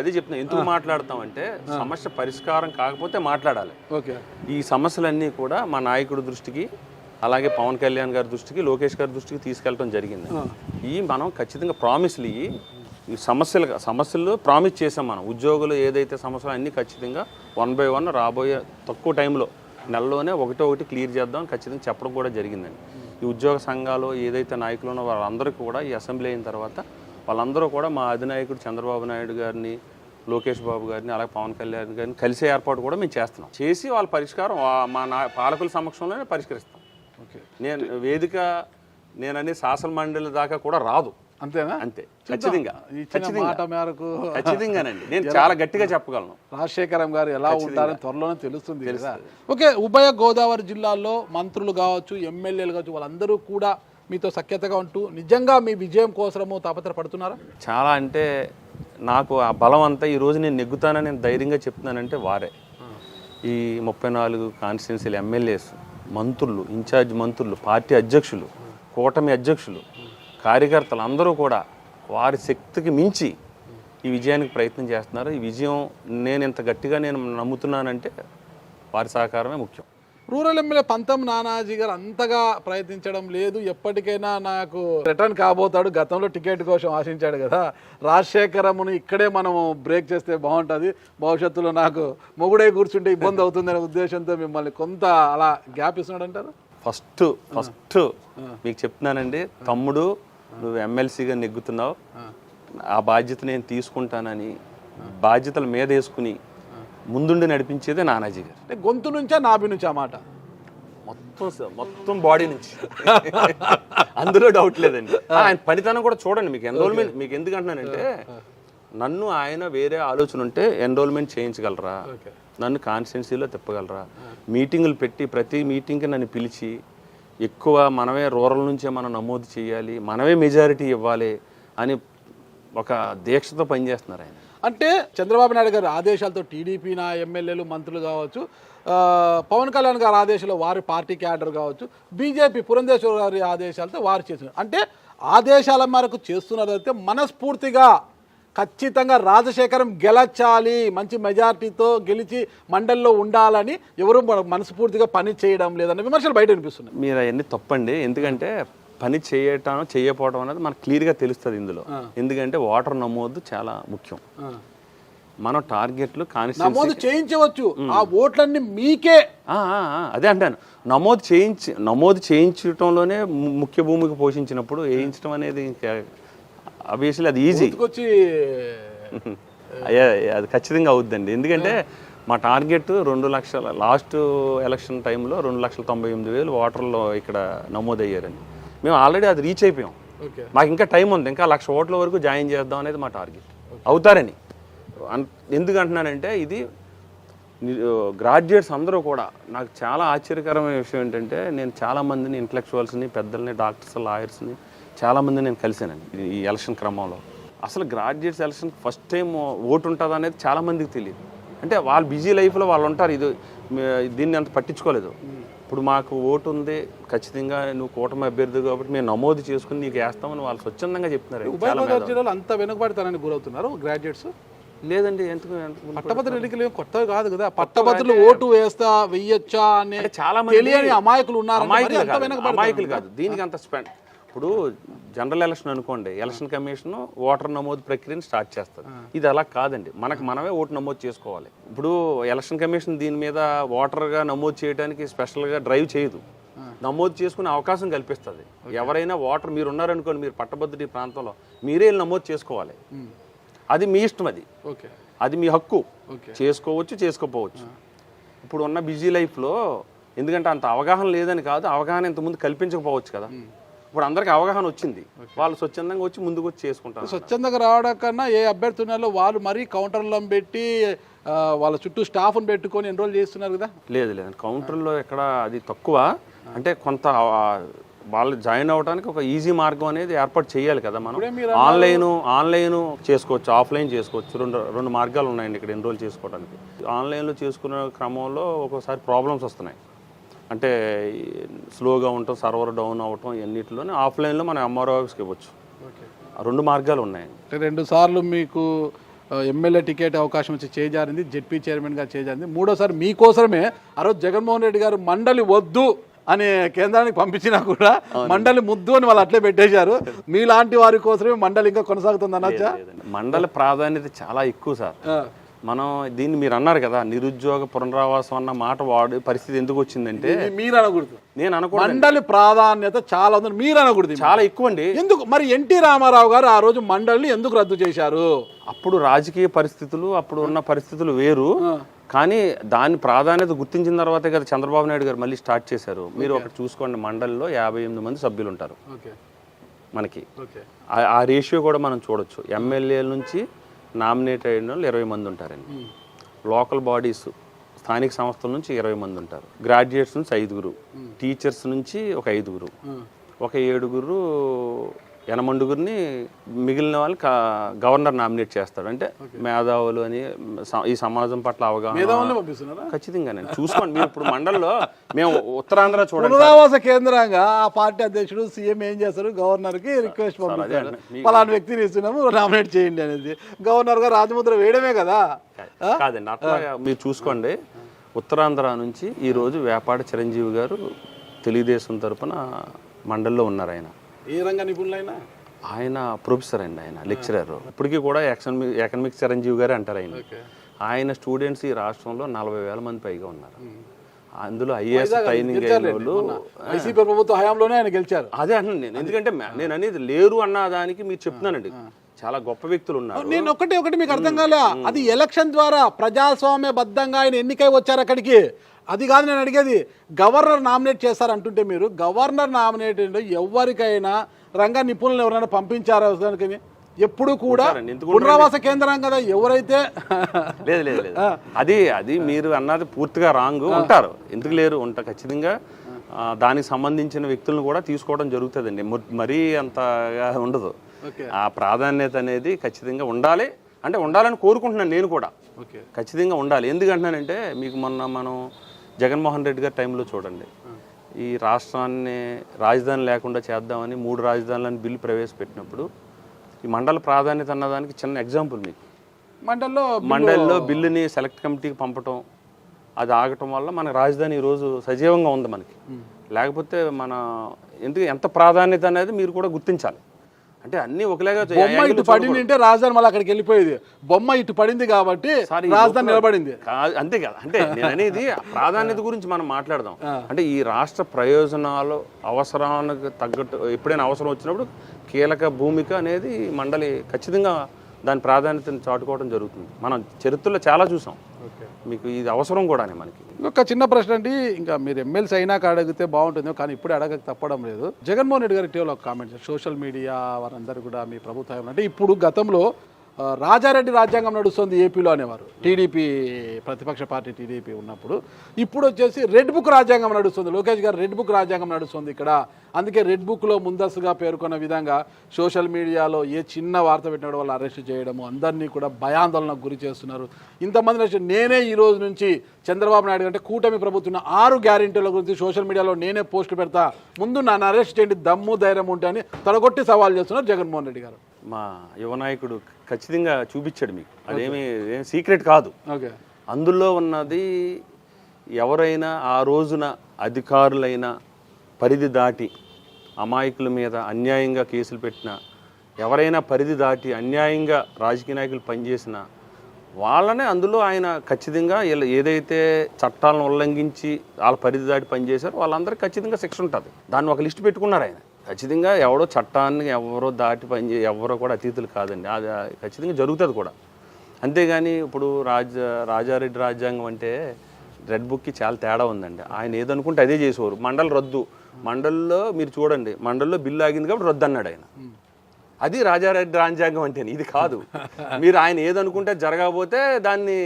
అదే చెప్తున్నా. ఎందుకు మాట్లాడతామంటే సమస్య పరిష్కారం కాకపోతే మాట్లాడాలి. ఓకే. ఈ సమస్యలన్నీ కూడా మా నాయకుడి దృష్టికి, అలాగే పవన్ కళ్యాణ్ గారి దృష్టికి, లోకేష్ గారి దృష్టికి తీసుకెళ్ళడం జరిగింది. మనం ఖచ్చితంగా ప్రామిస్లు ఈ సమస్యలు ప్రామిస్ చేసాం. మనం ఉద్యోగులు ఏదైతే సమస్యలు అన్నీ ఖచ్చితంగా 1 by 1 రాబోయే తక్కువ టైంలో నెలలోనే ఒకటి క్లియర్ చేద్దాం ఖచ్చితంగా చెప్పడం కూడా జరిగిందండి. ఈ ఉద్యోగ సంఘాలు ఏదైతే నాయకులు ఉన్నో వాళ్ళందరికీ కూడా ఈ అసెంబ్లీ అయిన తర్వాత వాళ్ళందరూ కూడా మా అధినాయకుడు చంద్రబాబు నాయుడు గారిని, లోకేష్ బాబు గారిని, అలాగే పవన్ కళ్యాణ్ గారిని కలిసే ఏర్పాటు కూడా మేము చేస్తున్నాం. చేసి వాళ్ళ పరిష్కారం మా పాలకుల సమక్షంలోనే పరిష్కరిస్తాం. ఓకే. నేననే శాసన మండలి దాకా కూడా రాదు. అంతేనా? అంతే. ఖచ్చితంగా. ఖచ్చితంగానండి. నేను చాలా గట్టిగా చెప్పగలను. రాజశేఖరం గారు ఎలా ఉంటారని త్వరలోనే తెలుస్తుంది. ఓకే. ఉభయ గోదావరి జిల్లాల్లో మంత్రులు కావచ్చు, ఎమ్మెల్యేలు కావచ్చు, వాళ్ళందరూ కూడా మీతో సఖ్యతగా ఉంటూ నిజంగా మీ విజయం కోసము తాపత్రపడుతున్నారా? చాలా అంటే నాకు ఆ బలం అంతా ఈరోజు నేను నెగ్గుతానని నేను ధైర్యంగా చెప్తున్నానంటే వారే. ఈ 34 కాన్స్టిట్యున్సీలు ఎమ్మెల్యేస్, మంత్రులు, ఇన్ఛార్జ్ మంత్రులు, పార్టీ అధ్యక్షులు, కూటమి అధ్యక్షులు, కార్యకర్తలు అందరూ కూడా వారి శక్తికి మించి ఈ విజయానికి ప్రయత్నం చేస్తున్నారు. ఈ విజయం నేను ఇంత గట్టిగా నేను నమ్ముతున్నానంటే వారి సహకారమే ముఖ్యం. రూరల్ ఎమ్మెల్యే పంతం నానాజీ గారు అంతగా ప్రయత్నించడం లేదు. ఎప్పటికైనా నాకు రిటర్న్ కాబోతాడు, గతంలో టికెట్ కోసం ఆశించాడు కదా, రాజశేఖరమును ఇక్కడే మనం బ్రేక్ చేస్తే బాగుంటుంది, భవిష్యత్తులో నాకు మొగుడే కూర్చుంటే ఇబ్బంది అవుతుందనే ఉద్దేశంతో మిమ్మల్ని కొంత అలా గ్యాప్ ఇస్తున్నాడు అంటారు. ఫస్ట్ మీకు చెప్తున్నానండి, తమ్ముడు నువ్వు ఎమ్మెల్సీగా నెగ్గుతున్నావు, ఆ బాధ్యత నేను తీసుకుంటానని బాధ్యతల మీద వేసుకుని ముందుండి నడిపించేదే నానాజీ గారు. అంటే గొంతు నుంచా నాభి నుంచా మాట? మొత్తం బాడీ నుంచి అందులో డౌట్ లేదండి. ఆయన పనితనం కూడా చూడండి. మీకు ఎన్రోల్మెంట్ మీకు ఎందుకు అంటున్నానంటే, నన్ను ఆయన వేరే ఆలోచన ఉంటే ఎన్రోల్మెంట్ చేయించగలరా, నన్ను కాన్స్టిట్యున్సీలో తిప్పగలరా, మీటింగులు పెట్టి ప్రతి మీటింగ్కి నన్ను పిలిచి ఎక్కువ మనమే రూరల్ నుంచే మనం నమోదు చేయాలి, మనమే మెజారిటీ ఇవ్వాలి అని ఒక దీక్షతో పనిచేస్తున్నారు ఆయన. అంటే చంద్రబాబు నాయుడు గారి ఆదేశాలతో టీడీపీ నా ఎమ్మెల్యేలు మంత్రులు కావచ్చు, పవన్ కళ్యాణ్ గారి ఆదేశాలు వారి పార్టీ క్యాడర్ కావచ్చు, బీజేపీ పురంధేశ్వర్ గారి ఆదేశాలతో వారు చేస్తున్నారు. అంటే ఆదేశాల మేరకు చేస్తున్నదైతే మనస్ఫూర్తిగా ఖచ్చితంగా రాజశేఖరం గెలచాలి, మంచి మెజార్టీతో గెలిచి మండలిలో ఉండాలని ఎవరు మనస్ఫూర్తిగా పని చేయడం లేదన్న విమర్శలు బయట వినిపిస్తున్నాయి. మీరు అవన్నీ తప్పండి. ఎందుకంటే పని చేయకపోవడం అనేది మనకు క్లియర్గా తెలుస్తుంది ఇందులో. ఎందుకంటే ఓటర్ నమోదు చాలా ముఖ్యం. మనం టార్గెట్లు నమోదు చేయించవచ్చు, ఆ ఓట్లన్నీ మీకే. అదే అంటాను, నమోదు చేయించడంలోనే ముఖ్య భూమికి పోషించినప్పుడు వేయించడం అనేది ఆబ్వియస్లీ అది ఈజీ, అది ఖచ్చితంగా అవుద్దండి. ఎందుకంటే మా టార్గెట్ 2 లక్షల, లాస్ట్ ఎలక్షన్ టైంలో 2,99,000 ఓటర్లు ఇక్కడ నమోదయ్యారని. మేము ఆల్రెడీ అది రీచ్ అయిపోయాం. మాకు ఇంకా టైం ఉంది, ఇంకా 1,00,000 ఓట్ల వరకు జాయిన్ చేద్దాం అనేది మా టార్గెట్. అవుతారని ఎందుకు అంటున్నానంటే, ఇది గ్రాడ్యుయేట్స్ అందరూ కూడా, నాకు చాలా ఆశ్చర్యకరమైన విషయం ఏంటంటే, నేను చాలామందిని ఇంటలెక్చువల్స్ని, పెద్దల్ని, డాక్టర్స్, లాయర్స్ని చాలామంది నేను కలిసానండి ఈ ఎలక్షన్ క్రమంలో. అసలు graduates election first time vote ఉంటుంది అనేది చాలామందికి తెలియదు. అంటే వాళ్ళు బిజీ లైఫ్లో వాళ్ళు ఉంటారు, దీన్ని అంత పట్టించుకోలేదు. ఇప్పుడు మాకు ఓటు ఉంది, ఖచ్చితంగా నువ్వు కూటమి అభ్యర్థి కాబట్టి మేము నమోదు చేసుకుని నీకు వేస్తామని వాళ్ళు స్వచ్ఛందంగా చెప్తున్నారు. ఉభయ అంత వెనుకబడతానని గురవుతున్నారు గ్రాడ్యుయేట్స్. లేదండి, ఎందుకు పట్టభద్రులు ఎన్నికలు కొత్తవి కాదు కదా, పట్టభద్రులు ఓటు వెయ్యొచ్చా అని చాలా తెలియని అమాయకులు ఉన్నారు. అమాయకులు కాదు, దీనికి అంత స్పెండ్. ఇప్పుడు జనరల్ ఎలక్షన్ అనుకోండి, ఎలక్షన్ కమిషన్ ఓటర్ నమోదు ప్రక్రియను స్టార్ట్ చేస్తుంది. ఇది అలా కాదండి, మనమే ఓటు నమోదు చేసుకోవాలి. ఇప్పుడు ఎలక్షన్ కమిషన్ దీని మీద ఓటర్గా నమోదు చేయడానికి స్పెషల్గా డ్రైవ్ చేయదు, నమోదు చేసుకునే అవకాశం కల్పిస్తుంది. ఎవరైనా ఓటర్ మీరు ఉన్నారనుకోండి, మీరు పట్టభద్రుడి ప్రాంతంలో మీరే నమోదు చేసుకోవాలి. అది మీ ఇష్టం, అది మీ హక్కు, చేసుకోవచ్చు చేసుకోపోవచ్చు. ఇప్పుడు ఉన్న బిజీ లైఫ్లో, ఎందుకంటే అంత అవగాహన లేదని కాదు, అవగాహన ఇంతకుముందు కల్పించకపోవచ్చు కదా. ఇప్పుడు అందరికి అవగాహన వచ్చింది, వాళ్ళు స్వచ్ఛందంగా వచ్చి ముందుకు వచ్చి చేసుకుంటారు. స్వచ్ఛందంగా రావడం కన్నా ఏ అభ్యర్థి ఉన్నారో వాళ్ళు మరీ కౌంటర్లను పెట్టి వాళ్ళ చుట్టూ స్టాఫ్ని పెట్టుకొని ఎన్రోల్ చేస్తున్నారు కదా. లేదు కౌంటర్లో ఎక్కడ అది తక్కువ. అంటే కొంత వాళ్ళు జాయిన్ అవ్వడానికి ఒక ఈజీ మార్గం అనేది ఏర్పాటు చేయాలి కదా. మనం ఆన్లైన్ చేసుకోవచ్చు, ఆఫ్లైన్ చేసుకోవచ్చు. రెండు మార్గాలు ఉన్నాయండి ఇక్కడ ఎన్రోల్ చేసుకోవడానికి. ఆన్లైన్లో చేసుకునే క్రమంలో ఒక్కోసారి ప్రాబ్లమ్స్ వస్తున్నాయి, అంటే స్లోగా ఉండటం, సర్వర్ డౌన్ అవ్వటం, ఎన్నిటిలోనే ఆఫ్లైన్లో మనం ఎంఆర్ఓ ఆఫీస్కి ఇవ్వచ్చు. 2 మార్గాలు ఉన్నాయి. 2 సార్లు మీకు ఎమ్మెల్యే టికెట్ అవకాశం వచ్చి చేజారింది, జెడ్పీ చైర్మన్గా చేజారింది. 3వసారి మీకోసమే ఆ రోజు జగన్మోహన్ రెడ్డి గారు మండలి వద్దు అని కేంద్రానికి పంపించినా కూడా మండలి ముద్దు అని వాళ్ళు అట్లే పెట్టేశారు. మీలాంటి వారి కోసమే మండలి ఇంకా కొనసాగుతుంది అనొచ్చా? మండలి ప్రాధాన్యత చాలా ఎక్కువ సార్. మనం దీన్ని మీరు అన్నారు కదా, నిరుద్యోగ పునరావాసం అన్న మాట వాడు పరిస్థితి ఎందుకు వచ్చిందంటే, మీరు అనకూడదు, నేను అనుకో, మండలి ప్రాధాన్యత చాలా ఉంది, మీరు అనకూడదు, చాలా ఎక్కువ అండి. ఎందుకు మరి ఎన్టీ రామారావు గారు ఆ రోజు మండలిని ఎందుకు రద్దు చేశారు? అప్పుడు రాజకీయ పరిస్థితులు, అప్పుడు ఉన్న పరిస్థితులు వేరు. కానీ దాని ప్రాధాన్యత గుర్తించిన తర్వాతే కదా చంద్రబాబు నాయుడు గారు మళ్ళీ స్టార్ట్ చేశారు. మీరు ఒకటి చూసుకోండి, మండలిలో 58 మంది సభ్యులు ఉంటారు మనకి. ఆ రేషియో కూడా మనం చూడొచ్చు. ఎమ్మెల్యేల నుంచి నామినేట్ అయిన వాళ్ళు 20 మంది ఉంటారండి. లోకల్ బాడీస్, స్థానిక సంస్థల నుంచి 20 మంది ఉంటారు. గ్రాడ్యుయేట్స్ నుంచి 5 టీచర్స్ నుంచి ఒక 5, ఒక 7 యనమండుగురిని మిగిలిన వాళ్ళు గవర్నర్ నామినేట్ చేస్తాడు. అంటే మేధావులు అని, ఈ సమాజం పట్ల అవగాహన ఖచ్చితంగా చూసుకోండి. మీరు ఇప్పుడు మండలిలో మేము ఉత్తరాంధ్ర చూడండి, పునరావాస కేంద్రంగా ఆ పార్టీ అధ్యక్షుడు సీఎం ఏం చేస్తారు, గవర్నర్కి రిక్వెస్ట్ పంపిస్తారు, పలానా వ్యక్తిని ఇస్తున్నాము నామినేట్ చేయండి అనేది. గవర్నర్ గారు రాజముద్ర వేయడమే కదా. కాదండి, అట్లా మీరు చూసుకోండి. ఉత్తరాంధ్ర నుంచి ఈరోజు వేపాడ చిరంజీవి గారు తెలుగుదేశం తరపున మండలిలో ఉన్నారు. ఆయన ఏ రంగ నిపుణులైనా ఆయన ప్రొఫెసర్ అండి, ఆయన లెక్చరర్. ఇప్పటికీ కూడా ఎకనామిక్స్ చిరంజీవి గారే అంటారు ఆయన. ఆయన స్టూడెంట్స్ ఈ రాష్ట్రంలో 40,000 మంది పైగా ఉన్నారు. అందులో ఐఏఎస్ ట్రైనింగ్ అయిన వాళ్ళు వైసీపీ ప్రభుత్వ హయాంలోనే ఆయన గెలిచారు. అదే అన్నాను నేను. ఎందుకంటే నేను అనేది లేరు అన్న దానికి మీరు చెప్తున్నానండి, చాలా గొప్ప వ్యక్తులు ఉన్నారు. నేను ఒకటి మీకు అర్థం కాలే, అది ఎలక్షన్ ద్వారా ప్రజాస్వామ్యబద్ధంగా ఆయన ఎన్నికై వచ్చారు అక్కడికి. అది కాదు నేను అడిగేది. గవర్నర్ నామినేట్ చేస్తారు అంటుంటే మీరు గవర్నర్ నామినేట్ ఎవరికైనా రంగ నిపుణులు ఎవరైనా పంపించారా? దానికి ఎప్పుడు కూడా పునరావాస కేంద్రం కదా ఎవరైతే లేదు లేదు లేదు అది మీరు అన్నది పూర్తిగా రాంగ్. ఉంటారు, ఎందుకు లేరు, ఉంటారు ఖచ్చితంగా. దానికి సంబంధించిన వ్యక్తులను కూడా తీసుకోవడం జరుగుతుందండి, మరీ అంతగా ఉండదు. ఆ ప్రాధాన్యత అనేది ఖచ్చితంగా ఉండాలి, అంటే ఉండాలని కోరుకుంటున్నాను నేను కూడా. ఖచ్చితంగా ఉండాలి. ఎందుకంటున్నానంటే మీకు మనం జగన్మోహన్ రెడ్డి గారి టైంలో చూడండి, ఈ రాష్ట్రాన్ని రాజధాని లేకుండా చేద్దామని 3 రాజధానులని బిల్లు ప్రవేశపెట్టినప్పుడు ఈ మండల ప్రాధాన్యత అన్నదానికి చిన్న ఎగ్జాంపుల్ మీకు. మండలిలో బిల్లుని సెలెక్ట్ కమిటీకి పంపటం, అది ఆగటం వల్ల మన రాజధాని ఈరోజు సజీవంగా ఉంది మనకి. లేకపోతే మన ఎంత ప్రాధాన్యత అనేది మీరు కూడా గుర్తించాలి. అంటే అన్ని ఒకలాగా బొమ్మ ఇటు పడింది అంటే రాజధాని మళ్ళీ అక్కడికి వెళ్ళిపోయేది. బొమ్మ ఇటు పడింది కాబట్టి రాజధాని నిలబడింది. అంతే కదా. అంటే నేను అనేది ప్రాధాన్యత గురించి మనం మాట్లాడదాం. అంటే ఈ రాష్ట్ర ప్రయోజనాలు అవసరానికి తగ్గట్టు ఎప్పుడైనా అవసరం వచ్చినప్పుడు కీలక భూమిక అనేది మండలి ఖచ్చితంగా దాని ప్రాధాన్యతను చాటుకోవడం జరుగుతుంది. మనం చరిత్రలో చాలా చూసాం. మీకు ఇది అవసరం కూడానే మనకి. ఒక చిన్న ప్రశ్న అండి, ఇంకా మీరు ఎమ్మెల్సీ అయినాక అడిగితే బాగుంటుంది, కానీ ఇప్పుడే అడగక తప్పడం లేదు. జగన్మోహన్ రెడ్డి గారి ఇటీవల ఒక కామెంట్, సోషల్ మీడియా వారందరూ కూడా మీ ప్రభుత్వం అంటే ఇప్పుడు గతంలో రాజారెడ్డి రాజ్యాంగం నడుస్తుంది ఏపీలో అనేవారు, టీడీపీ ప్రతిపక్ష పార్టీ టీడీపీ ఉన్నప్పుడు. ఇప్పుడు వచ్చేసి రెడ్ బుక్ రాజ్యాంగం నడుస్తుంది, లోకేష్ గారు రెడ్ బుక్ రాజ్యాంగం నడుస్తుంది ఇక్కడ. అందుకే రెడ్ బుక్లో ముందస్తుగా పేర్కొన్న విధంగా సోషల్ మీడియాలో ఏ చిన్న వార్త పెట్టిన వాళ్ళు అరెస్ట్ చేయడము, అందరినీ కూడా భయాందోళనకు గురి చేస్తున్నారు. ఇంతమంది నేనే ఈ రోజు నుంచి చంద్రబాబు నాయుడు అంటే కూటమి ప్రభుత్వం 6 గ్యారెంటీల గురించి సోషల్ మీడియాలో నేనే పోస్టులు పెడతా, ముందు నన్ను అరెస్ట్ చేయండి దమ్ము ధైర్యం ఉంటే అని తొడగొట్టి సవాల్ చేస్తున్నారు జగన్మోహన్ రెడ్డి గారు. మా యువ నాయకుడు ఖచ్చితంగా చూపించాడు మీకు, అదేమి సీక్రెట్ కాదు. అందులో ఉన్నది ఎవరైనా ఆ రోజున అధికారులైన పరిధి దాటి అమాయకుల మీద అన్యాయంగా కేసులు పెట్టినా, ఎవరైనా పరిధి దాటి అన్యాయంగా రాజకీయ నాయకులు పనిచేసినా వాళ్ళనే అందులో ఆయన ఖచ్చితంగా ఏదైతే చట్టాలను ఉల్లంఘించి వాళ్ళ పరిధి దాటి పనిచేశారో వాళ్ళందరికీ ఖచ్చితంగా శిక్ష ఉంటుంది. దాన్ని ఒక లిస్టు పెట్టుకున్నారు ఆయన. ఖచ్చితంగా ఎవడో చట్టాన్ని ఎవరో దాటి ఎవరో కూడా అతీతులు కాదండి, అది ఖచ్చితంగా జరుగుతుంది కూడా. అంతేగాని ఇప్పుడు రాజారెడ్డి రాజ్యాంగం అంటే రెడ్ బుక్కి చాలా తేడా ఉందండి. ఆయన ఏదనుకుంటే అదే చేసేవారు. మండలి రద్దు, మండలిలో మీరు చూడండి, మండలిలో బిల్లు ఆగింది కాబట్టి రద్దు అన్నాడు ఆయన. అది రాజారెడ్డి రాజ్యాంగం అంటే, ఇది కాదు. మీరు ఆయన ఏదనుకుంటే జరగకపోతే దాన్ని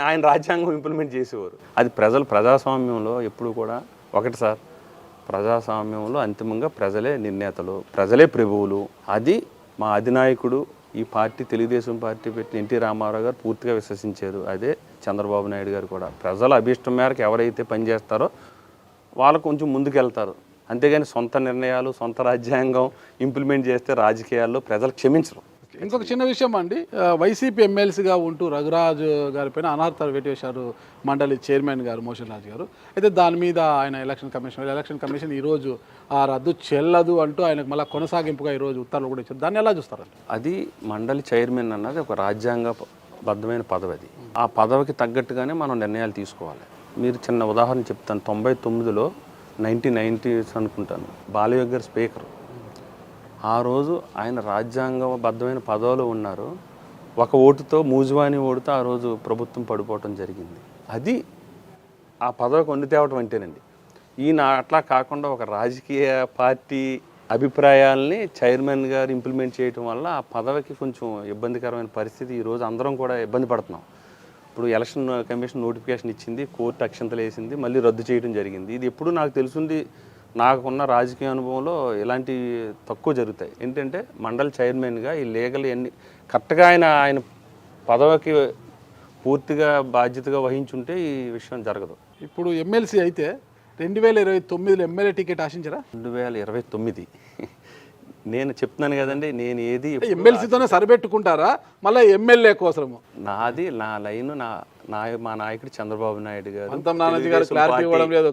ఆయన రాజ్యాంగం ఇంప్లిమెంట్ చేసేవారు. అది ప్రజాస్వామ్యంలో ఎప్పుడు కూడా ఒకటి సార్, ప్రజాస్వామ్యంలో అంతిమంగా ప్రజలే నిర్ణేతలు, ప్రజలే ప్రభువులు. అది మా అధినాయకుడు ఈ పార్టీ తెలుగుదేశం పార్టీ పెట్టిన ఎన్టీ రామారావు గారు పూర్తిగా విశ్వసించారు. అదే చంద్రబాబు నాయుడు గారు కూడా. ప్రజల అభిష్టం మేరకు ఎవరైతే పనిచేస్తారో వాళ్ళు కొంచెం ముందుకెళ్తారు. అంతేగాని సొంత నిర్ణయాలు, సొంత రాజ్యాంగం ఇంప్లిమెంట్ చేస్తే రాజకీయాల్లో ప్రజలు క్షమించరు. ఇంకొక చిన్న విషయం అండి, వైసీపీ ఎమ్మెల్సీగా ఉంటూ రఘురాజు గారి పైన అనర్హత వేశారు మండలి చైర్మన్ గారు మోషన్ రాజు గారు. అయితే దాని మీద ఆయన ఎలక్షన్ కమిషన్ ఈరోజు ఆ రద్దు చెల్లదు అంటూ ఆయనకు మళ్ళీ కొనసాగింపుగా ఈరోజు ఉత్తర్వులు కూడా ఇచ్చారు. దాన్ని ఎలా చూస్తారండి? అది మండలి చైర్మన్ అన్నది ఒక రాజ్యాంగబద్ధమైన పదవి. అది ఆ పదవికి తగ్గట్టుగానే మనం నిర్ణయాలు తీసుకోవాలి. మీరు చిన్న ఉదాహరణ చెప్తాను. 99లో 1990s అనుకుంటాను, బాలయోగి గారు స్పీకర్. ఆ రోజు ఆయన రాజ్యాంగబద్ధమైన పదవిలో ఉన్నారు. ఒక ఓటుతో, మూజువాని ఓటుతో ఆ రోజు ప్రభుత్వం పడిపోవటం జరిగింది. అది ఆ పదవికి వండి తేవటం అంటేనండి. ఈయన అట్లా కాకుండా ఒక రాజకీయ పార్టీ అభిప్రాయాల్ని చైర్మన్ గారు ఇంప్లిమెంట్ చేయడం వల్ల ఆ పదవికి కొంచెం ఇబ్బందికరమైన పరిస్థితి. ఈరోజు అందరం కూడా ఇబ్బంది పడుతున్నాం. ఇప్పుడు ఎలక్షన్ కమిషన్ నోటిఫికేషన్ ఇచ్చింది, కోర్టు అక్షంతలు వేసింది, మళ్ళీ రద్దు చేయడం జరిగింది. ఇది ఎప్పుడు నాకు తెలుసుంది, నాకున్న రాజకీయ అనుభవంలో ఇలాంటివి తక్కువ జరుగుతాయి. ఏంటంటే మండలి చైర్మన్గా ఈ లీగల్ ఎన్ని కరెక్ట్గా ఆయన పదవికి పూర్తిగా బాధ్యతగా వహించుంటే ఈ విషయం జరగదు. ఇప్పుడు ఎమ్మెల్సీ అయితే 2029లో ఎమ్మెల్యే టికెట్ ఆశించరా? 2029 నేను చెప్తున్నాను కదండి, నేను ఏది ఎమ్మెల్సీతోనే సరిపెట్టుకుంటారా మళ్ళీ ఎమ్మెల్యే కోసము? నాది నా లైన్, మా నాయకుడు చంద్రబాబు నాయుడు గారు, పంతం నానాజీ గారు క్లారిటీ ఇవ్వడం లేదు,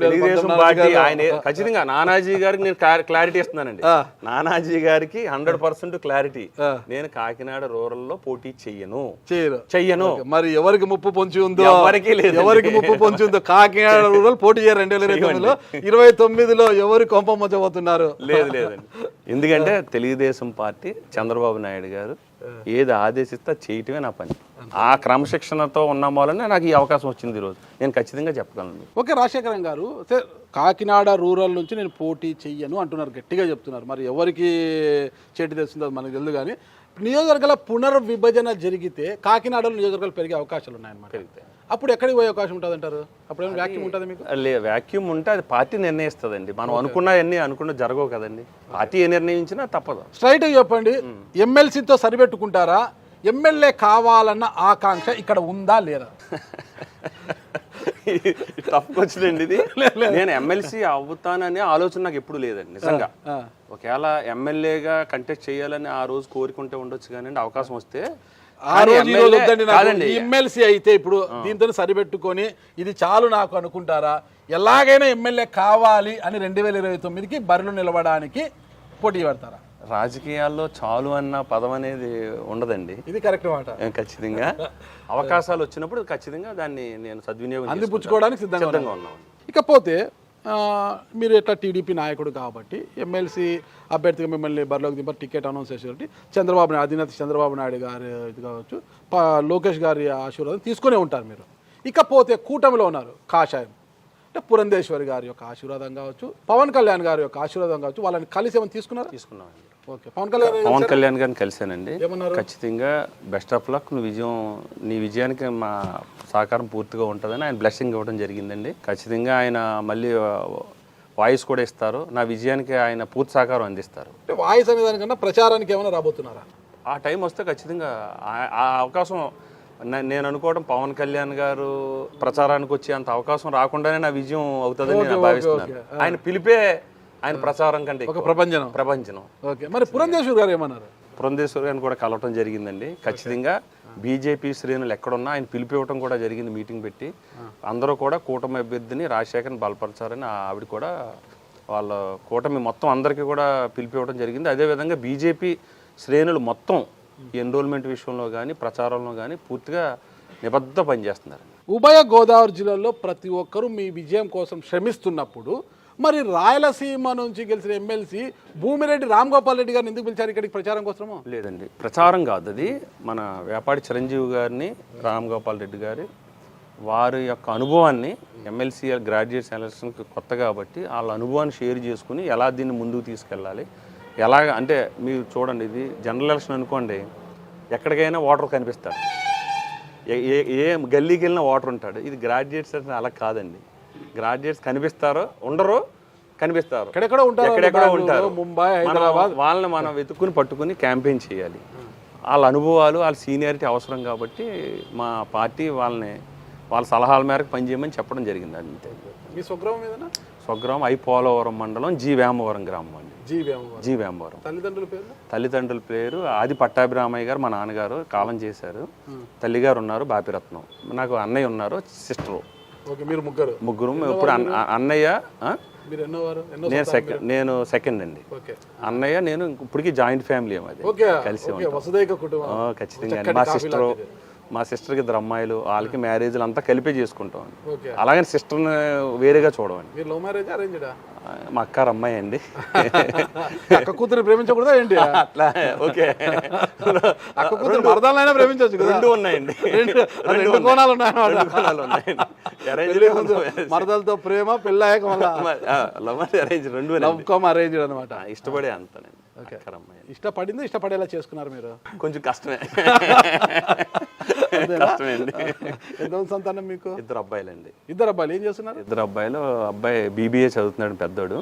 తెలుగుదేశం పార్టీ ఆయన ఖచ్చితంగా నానాజీ గారికి నేను క్లారిటీ ఇస్తున్నానండి. నానాజీ గారికి 100% క్లారిటీ. నేను కాకినాడ రూరల్ లో పోటీ చెయ్యను. మరి ఎవరికి ముప్పు పొంచి ఉందో, ఎవరికి లేదు, ఎవరికి ముప్పు పొంచి ఉందో. కాకినాడ రూరల్ పోటీ చేయరు 2029లో. 29లో ఎవరు కొంప మొచ్చబోతున్నారు? లేదండి. ఎందుకంటే తెలుగుదేశం పార్టీ చంద్రబాబు నాయుడు గారు ఏది ఆదేశిస్తే చేయటమే నా పని. ఆ క్రమశిక్షణతో ఉన్న మూలనే నాకు ఈ అవకాశం వచ్చింది ఈరోజు. నేను ఖచ్చితంగా చెప్పగలను. ఓకే, రాజశేఖరం గారు కాకినాడ రూరల్ నుంచి నేను పోటీ చెయ్యను అంటున్నారు, గట్టిగా చెప్తున్నారు. మరి ఎవరికి చేతి తెస్తుందో అది మనకు తెలియదు. కానీ నియోజకవర్గాల పునర్విభజన జరిగితే కాకినాడలో నియోజకవర్గాలు పెరిగే అవకాశాలు ఉన్నాయన్నమాట. పెరిగితే అప్పుడు ఎక్కడికి పోయే అవకాశం ఉంటుంది అంటారు? అప్పుడు ఏమైనా వ్యాక్యూమ్ ఉంటుంది మీకు? వ్యాక్యూమ్ ఉంటే అది పార్టీ నిర్ణయిస్తుందండి. మనం అనుకున్న జరగవు కదండి. పార్టీ ఏ నిర్ణయించినా తప్పదు. స్ట్రైట్గా చెప్పండి, ఎమ్మెల్సీతో సరిపెట్టుకుంటారా? ఎమ్మెల్యే కావాలన్న ఆకాంక్ష ఇక్కడ ఉందా లేదా? తప్పుకొచ్చిందండి ఇది. నేను ఎమ్మెల్సీ అవుతాననే ఆలోచన నాకు ఎప్పుడు లేదండి నిజంగా. ఒకవేళ ఎమ్మెల్యేగా కంటెస్ట్ చేయాలని ఆ రోజు కోరుకుంటే ఉండొచ్చు కానీ అవకాశం వస్తే. ఎమ్మెల్సీ అయితే ఇప్పుడు దీంతో సరిపెట్టుకొని ఇది చాలు నాకు అనుకుంటారా? ఎలాగైనా ఎమ్మెల్యే కావాలి అని 2029కి బరిలో నిలబడడానికి పోటీ పడతారా? రాజకీయాల్లో చాలు అన్న పదం అనేది ఉండదండి. ఇది కరెక్ట్ మాట. ఖచ్చితంగా అవకాశాలు వచ్చినప్పుడు ఖచ్చితంగా దాన్ని నేను సద్వినియోగం అందిపుచ్చుకోవడానికి సిద్ధంగా ఉన్నాను. ఇకపోతే మీరు ఎట్లా టీడీపీ నాయకుడు కాబట్టి ఎమ్మెల్సీ అభ్యర్థిగా మిమ్మల్ని బరిలోకి దింపారు, టికెట్ అనౌన్స్ చేసేటువంటి చంద్రబాబు నాయుడు, అధినేత చంద్రబాబు నాయుడు గారి ఇది కావచ్చు, లోకేష్ గారి ఆశీర్వాదం తీసుకునే ఉంటారు మీరు. ఇకపోతే కూటమిలో ఉన్నారు కాషాయం అంటే పురంధేశ్వరి గారి యొక్క ఆశీర్వాదం కావచ్చు, పవన్ కళ్యాణ్ గారి యొక్క ఆశీర్వాదం కావచ్చు, వాళ్ళని కలిసి ఏమైనా తీసుకున్నామండి. ఓకే, పవన్ కళ్యాణ్ గారిని కలిశానండి. ఖచ్చితంగా బెస్ట్ ఆఫ్ లక్, నీ విజయానికి మా సహకారం పూర్తిగా ఉంటుందని ఆయన బ్లెస్సింగ్ ఇవ్వడం జరిగిందండి. ఖచ్చితంగా ఆయన మళ్ళీ వాయిస్ కూడా ఇస్తారు. నా విజయానికి ఆయన పూర్తి సహకారం అందిస్తారు. అంటే వాయిస్ అనే దానికన్నా ప్రచారానికి ఏమైనా రాబోతున్నారా? ఆ టైం వస్తే ఖచ్చితంగా ఆ అవకాశం నేను అనుకోవడం, పవన్ కళ్యాణ్ గారు ప్రచారానికి వచ్చే అంత అవకాశం రాకుండానే నా విజయం అవుతుందని నేను భావిస్తున్నాను. ఆయన పిలిపే ఆయన ప్రచారం కంటే ప్రపంచం. ఓకే, మరి పురంధేశ్వర్ గారు ఏమన్నారు? పురంధేశ్వర్ గారిని కూడా కలవటం జరిగిందండి. ఖచ్చితంగా బీజేపీ శ్రేణులు ఎక్కడున్నా ఆయన పిలిపివ్వటం కూడా జరిగింది, మీటింగ్ పెట్టి. అందరూ కూడా కూటమి అభ్యర్థిని రాజశేఖర్ని బలపరచారని ఆవిడ కూడా వాళ్ళ కూటమి మొత్తం అందరికీ కూడా పిలిపివ్వడం జరిగింది. అదేవిధంగా బీజేపీ శ్రేణులు మొత్తం ఎన్రోల్మెంట్ విషయంలో కానీ ప్రచారంలో కానీ పూర్తిగా నిబద్ధ పనిచేస్తున్నారు. ఉభయ గోదావరి జిల్లాలో ప్రతి ఒక్కరూ మీ విజయం కోసం శ్రమిస్తున్నప్పుడు మరి రాయలసీమ నుంచి గెలిచిన ఎమ్మెల్సీ భూమిరెడ్డి రామ్ గోపాల్ రెడ్డి గారిని ఎందుకు పిలిచారు ఇక్కడికి ప్రచారం కోసమో? లేదండి, ప్రచారం కాదు. అది మన వ్యాపారి చిరంజీవి గారిని, రామ్ గోపాల్ రెడ్డి గారి వారి యొక్క అనుభవాన్ని, ఎమ్మెల్సీ గ్రాడ్యుయేట్ ఎలక్షన్కి కొత్త కాబట్టి వాళ్ళ అనుభవాన్ని షేర్ చేసుకుని ఎలా దీన్ని ముందుకు తీసుకెళ్ళాలి, ఎలాగ అంటే మీరు చూడండి, ఇది జనరల్ ఎలక్షన్ అనుకోండి, ఎక్కడికైనా ఓటర్ కనిపిస్తాడు, ఏ గల్లీకి వెళ్ళినా ఓటర్ ఉంటాడు. ఇది గ్రాడ్యుయేట్స్ అంటే అలా కాదండి. గ్రాడ్యుయేట్స్ కనిపిస్తారో ఉండరు, కనిపిస్తారు, ఎక్కడెక్కడో ఉంటారు. ముంబై, హైదరాబాద్, వాళ్ళని మనం వెతుక్కుని పట్టుకుని క్యాంపెయిన్ చేయాలి. వాళ్ళ అనుభవాలు, వాళ్ళ సీనియారిటీ అవసరం కాబట్టి మా పార్టీ వాళ్ళ సలహాల మేరకు పనిచేయమని చెప్పడం జరిగింది. అంతే. మీ స్వగ్రామం ఏదైనా? స్వగ్రామం పోలవరం మండలం జి వేమవరం గ్రామం అండి. జి వేమవరం. తల్లిదండ్రుల పేరు ఆది పట్టాభిరామయ్య గారు, మా నాన్నగారు కాలం చేశారు. తల్లిగారు ఉన్నారు బాపిరత్నం, నాకు అన్నయ్య ఉన్నారు, సిస్టరు. ముగ్గురు. ఇప్పుడు అన్నయ్య నేను సెకండ్ అండి. అన్నయ్య నేను ఇప్పటికీ జాయింట్ ఫ్యామిలీ అది కలిసి ఖచ్చితంగా. మా సిస్టర్కి 2 అమ్మాయిలు, వాళ్ళకి మ్యారేజ్లు అంతా కలిపే చేసుకుంటాం. అలాగని సిస్టర్ని వేరేగా చూడమండి. మా అక్క అమ్మాయి అండి. అక్క కూతురు ప్రేమించకూడదా ఏంటి? అట్లా ఓకే, అక్క కూతురు మరదాలైనా ప్రేమించవచ్చు కదా. 2 ఉన్నాయండి, 2 కోణాలు ఉన్నాయండి. ఉన్నాయండి. మరదలతో ప్రేమ, పెళ్ళాక అరేంజ్, 2 అరేంజ్ అనమాట. ఇష్టపడే అంతానండి. ఇష్టపడింది, ఇష్టపడేలా చేసుకున్నారు మీరు? కొంచెం కష్టమే. ఎంత సంతానం మీకు? 2 అబ్బాయిలండి. 2 అబ్బాయిలు ఏం చేస్తున్నారు? 2 అబ్బాయిలు. అబ్బాయి BBA చదువుతున్నాడు పెద్దోడు,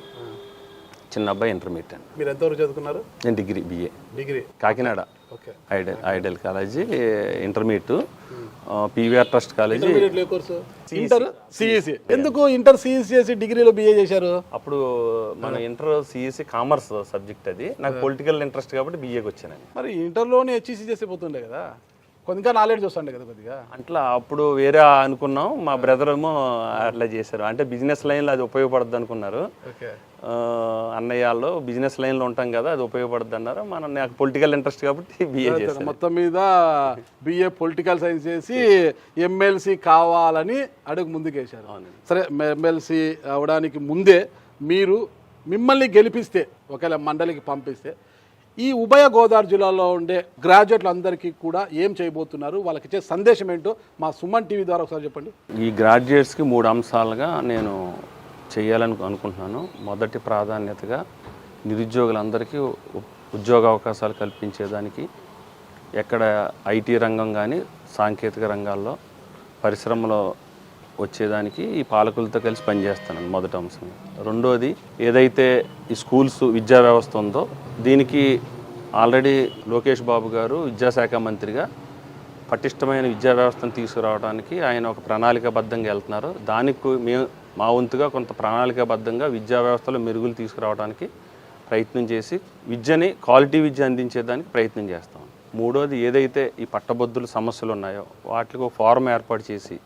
చిన్న అబ్బాయి ఇంటర్మీడియట్ అండి. మీరు ఎంతవరకు చదువుకున్నారు? నేను degree Kakinada Idol college, intermediate PVR trust college. Inter CEC. ఎందుకు ఇంటర్ CEC చేసి డిగ్రీలో BA చేశారు? అప్పుడు మన ఇంటర్ CEC కామర్స్ సబ్జెక్ట్, అది నాకు పొలిటికల్ ఇంట్రెస్ట్ కాబట్టి BAకి వచ్చాను. మరి ఇంటర్లోనే HEC చేసి పోతుండే కదా. ఇంకా నాలెడ్జ్ వస్తుండే కదా కొద్దిగా. అట్లా అప్పుడు వేరే అనుకున్నాం, మా బ్రదర్ ఏమో అట్లా చేశారు. అంటే బిజినెస్ లైన్లో అది ఉపయోగపడుద్ది అనుకున్నారు. ఓకే. అన్నయ్య వాళ్ళు బిజినెస్ లైన్లో ఉంటాం కదా, అది ఉపయోగపడుద్ది అన్నారు. నాకు పొలిటికల్ ఇంట్రెస్ట్ కాబట్టి బిఏ చేశాను. మొత్తం మీద బిఏ పొలిటికల్ సైన్స్ చేసి ఎమ్మెల్సీ కావాలని అడుగు ముందుకేశారు. సరే, ఎమ్మెల్సీ అవడానికి ముందే మీరు మిమ్మల్ని గెలిపిస్తే, ఒకవేళ మండలికి పంపిస్తే, ఈ ఉభయ గోదావరి జిల్లాలో ఉండే గ్రాడ్యుయేట్లు అందరికీ కూడా ఏం చేయబోతున్నారు, వాళ్ళకి ఇచ్చే సందేశం ఏంటో మా సుమన్ టీవీ ద్వారా ఒకసారి చెప్పండి. ఈ గ్రాడ్యుయేట్స్కి 3 అంశాలుగా నేను చేయాలని అనుకుంటున్నాను. మొదటి ప్రాధాన్యతగా నిరుద్యోగులందరికీ ఉద్యోగ అవకాశాలు కల్పించేదానికి, ఎక్కడ ఐటీ రంగం కానీ సాంకేతిక రంగాల్లో పరిశ్రమలో వచ్చేదానికి ఈ పాలకులతో కలిసి పనిచేస్తాను, మొదటి అంశం. రెండోది, ఏదైతే ఈ స్కూల్స్ విద్యా వ్యవస్థ ఉందో దీనికి ఆల్రెడీ లోకేష్ బాబు గారు విద్యాశాఖ మంత్రిగా పటిష్టమైన విద్యా వ్యవస్థను తీసుకురావడానికి ఆయన ఒక ప్రణాళికాబద్ధంగా వెళ్తున్నారు. దానికి మా వంతుగా కొంత ప్రణాళికాబద్ధంగా విద్యా వ్యవస్థలో మెరుగులు తీసుకురావడానికి ప్రయత్నం చేసి విద్యని, క్వాలిటీ విద్య అందించేదానికి ప్రయత్నం చేస్తాం. మూడోది, ఏదైతే ఈ పట్టభద్రుల సమస్యలు ఉన్నాయో వాటికి ఒక ఫోరం ఏర్పాటు చేసి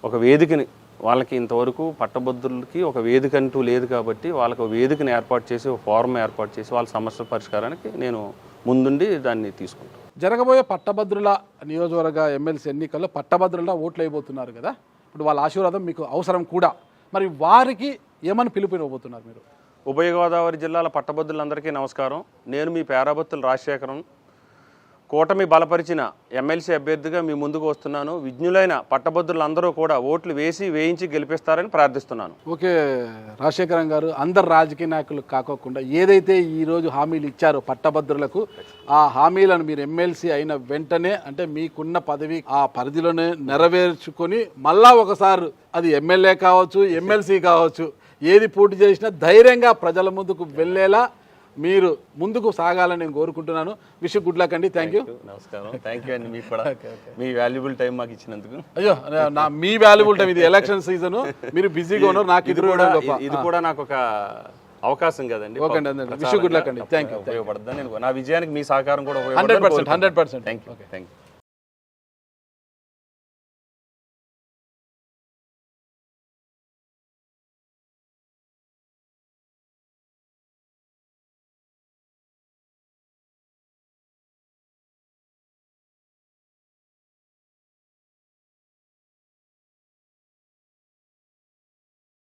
ఒక వేదికని, వాళ్ళకి ఇంతవరకు పట్టభద్రులకి ఒక వేదిక అంటూ లేదు కాబట్టి వాళ్ళకి ఒక వేదికని ఏర్పాటు చేసి, ఒక ఫోరం ఏర్పాటు చేసి వాళ్ళ సమస్యల పరిష్కారానికి నేను ముందుండి దాన్ని తీసుకుంటాను. జరగబోయే పట్టభద్రుల నియోజకవర్గ ఎమ్మెల్సీ ఎన్నికల్లో పట్టభద్రుల ఓట్లు అయిపోతున్నారు కదా, ఇప్పుడు వాళ్ళ ఆశీర్వాదం మీకు అవసరం కూడా. మరి వారికి ఏమని పిలుపునివ్వబోతున్నారు మీరు? ఉభయ గోదావరి జిల్లాల పట్టభద్రులందరికీ నమస్కారం. నేను మీ పేరాబత్తుల రాజశేఖరం, కూటమి బలపరిచిన ఎమ్మెల్సీ అభ్యర్థిగా మీ ముందుకు వస్తున్నాను. విజ్ఞులైన పట్టభద్రులందరూ కూడా ఓట్లు వేయించి గెలిపిస్తారని ప్రార్థిస్తున్నాను. ఓకే రాజశేఖరం గారు, అందరు రాజకీయ నాయకులు కాకోకుండా ఏదైతే ఈరోజు హామీలు ఇచ్చారో పట్టభద్రులకు, ఆ హామీలను మీరు ఎమ్మెల్సీ అయిన వెంటనే, అంటే మీకున్న పదవి ఆ పరిధిలోనే నెరవేర్చుకొని మళ్ళా ఒకసారి అది ఎమ్మెల్యే కావచ్చు, ఎమ్మెల్సీ కావచ్చు, ఏది పోటీ చేసినా ధైర్యంగా ప్రజల ముందుకు వెళ్ళేలా మీరు ముందుకు సాగాలని నేను కోరుకుంటున్నాను. విష్ గుడ్ లక్ అండి. Thank you. నమస్కారం. థ్యాంక్ యూ అండి. మీకు కూడా మీ వాల్యుబుల్ టైం మాకు ఇచ్చినందుకు. అయ్యో, మీ వాల్యుబుల్ టైం, ఇది ఎలక్షన్ సీజన్, మీరు బిజీగా ఉన్నారు. నాకు ఇది కూడా నాకు ఒక అవకాశం కదండి. ఓకే అండి, విష్ గుడ్ లక్ అండి. Thank you. ఉపయోగపడుతుంది. నా విజయానికి మీ సహకారం కూడా 100%. Thank you.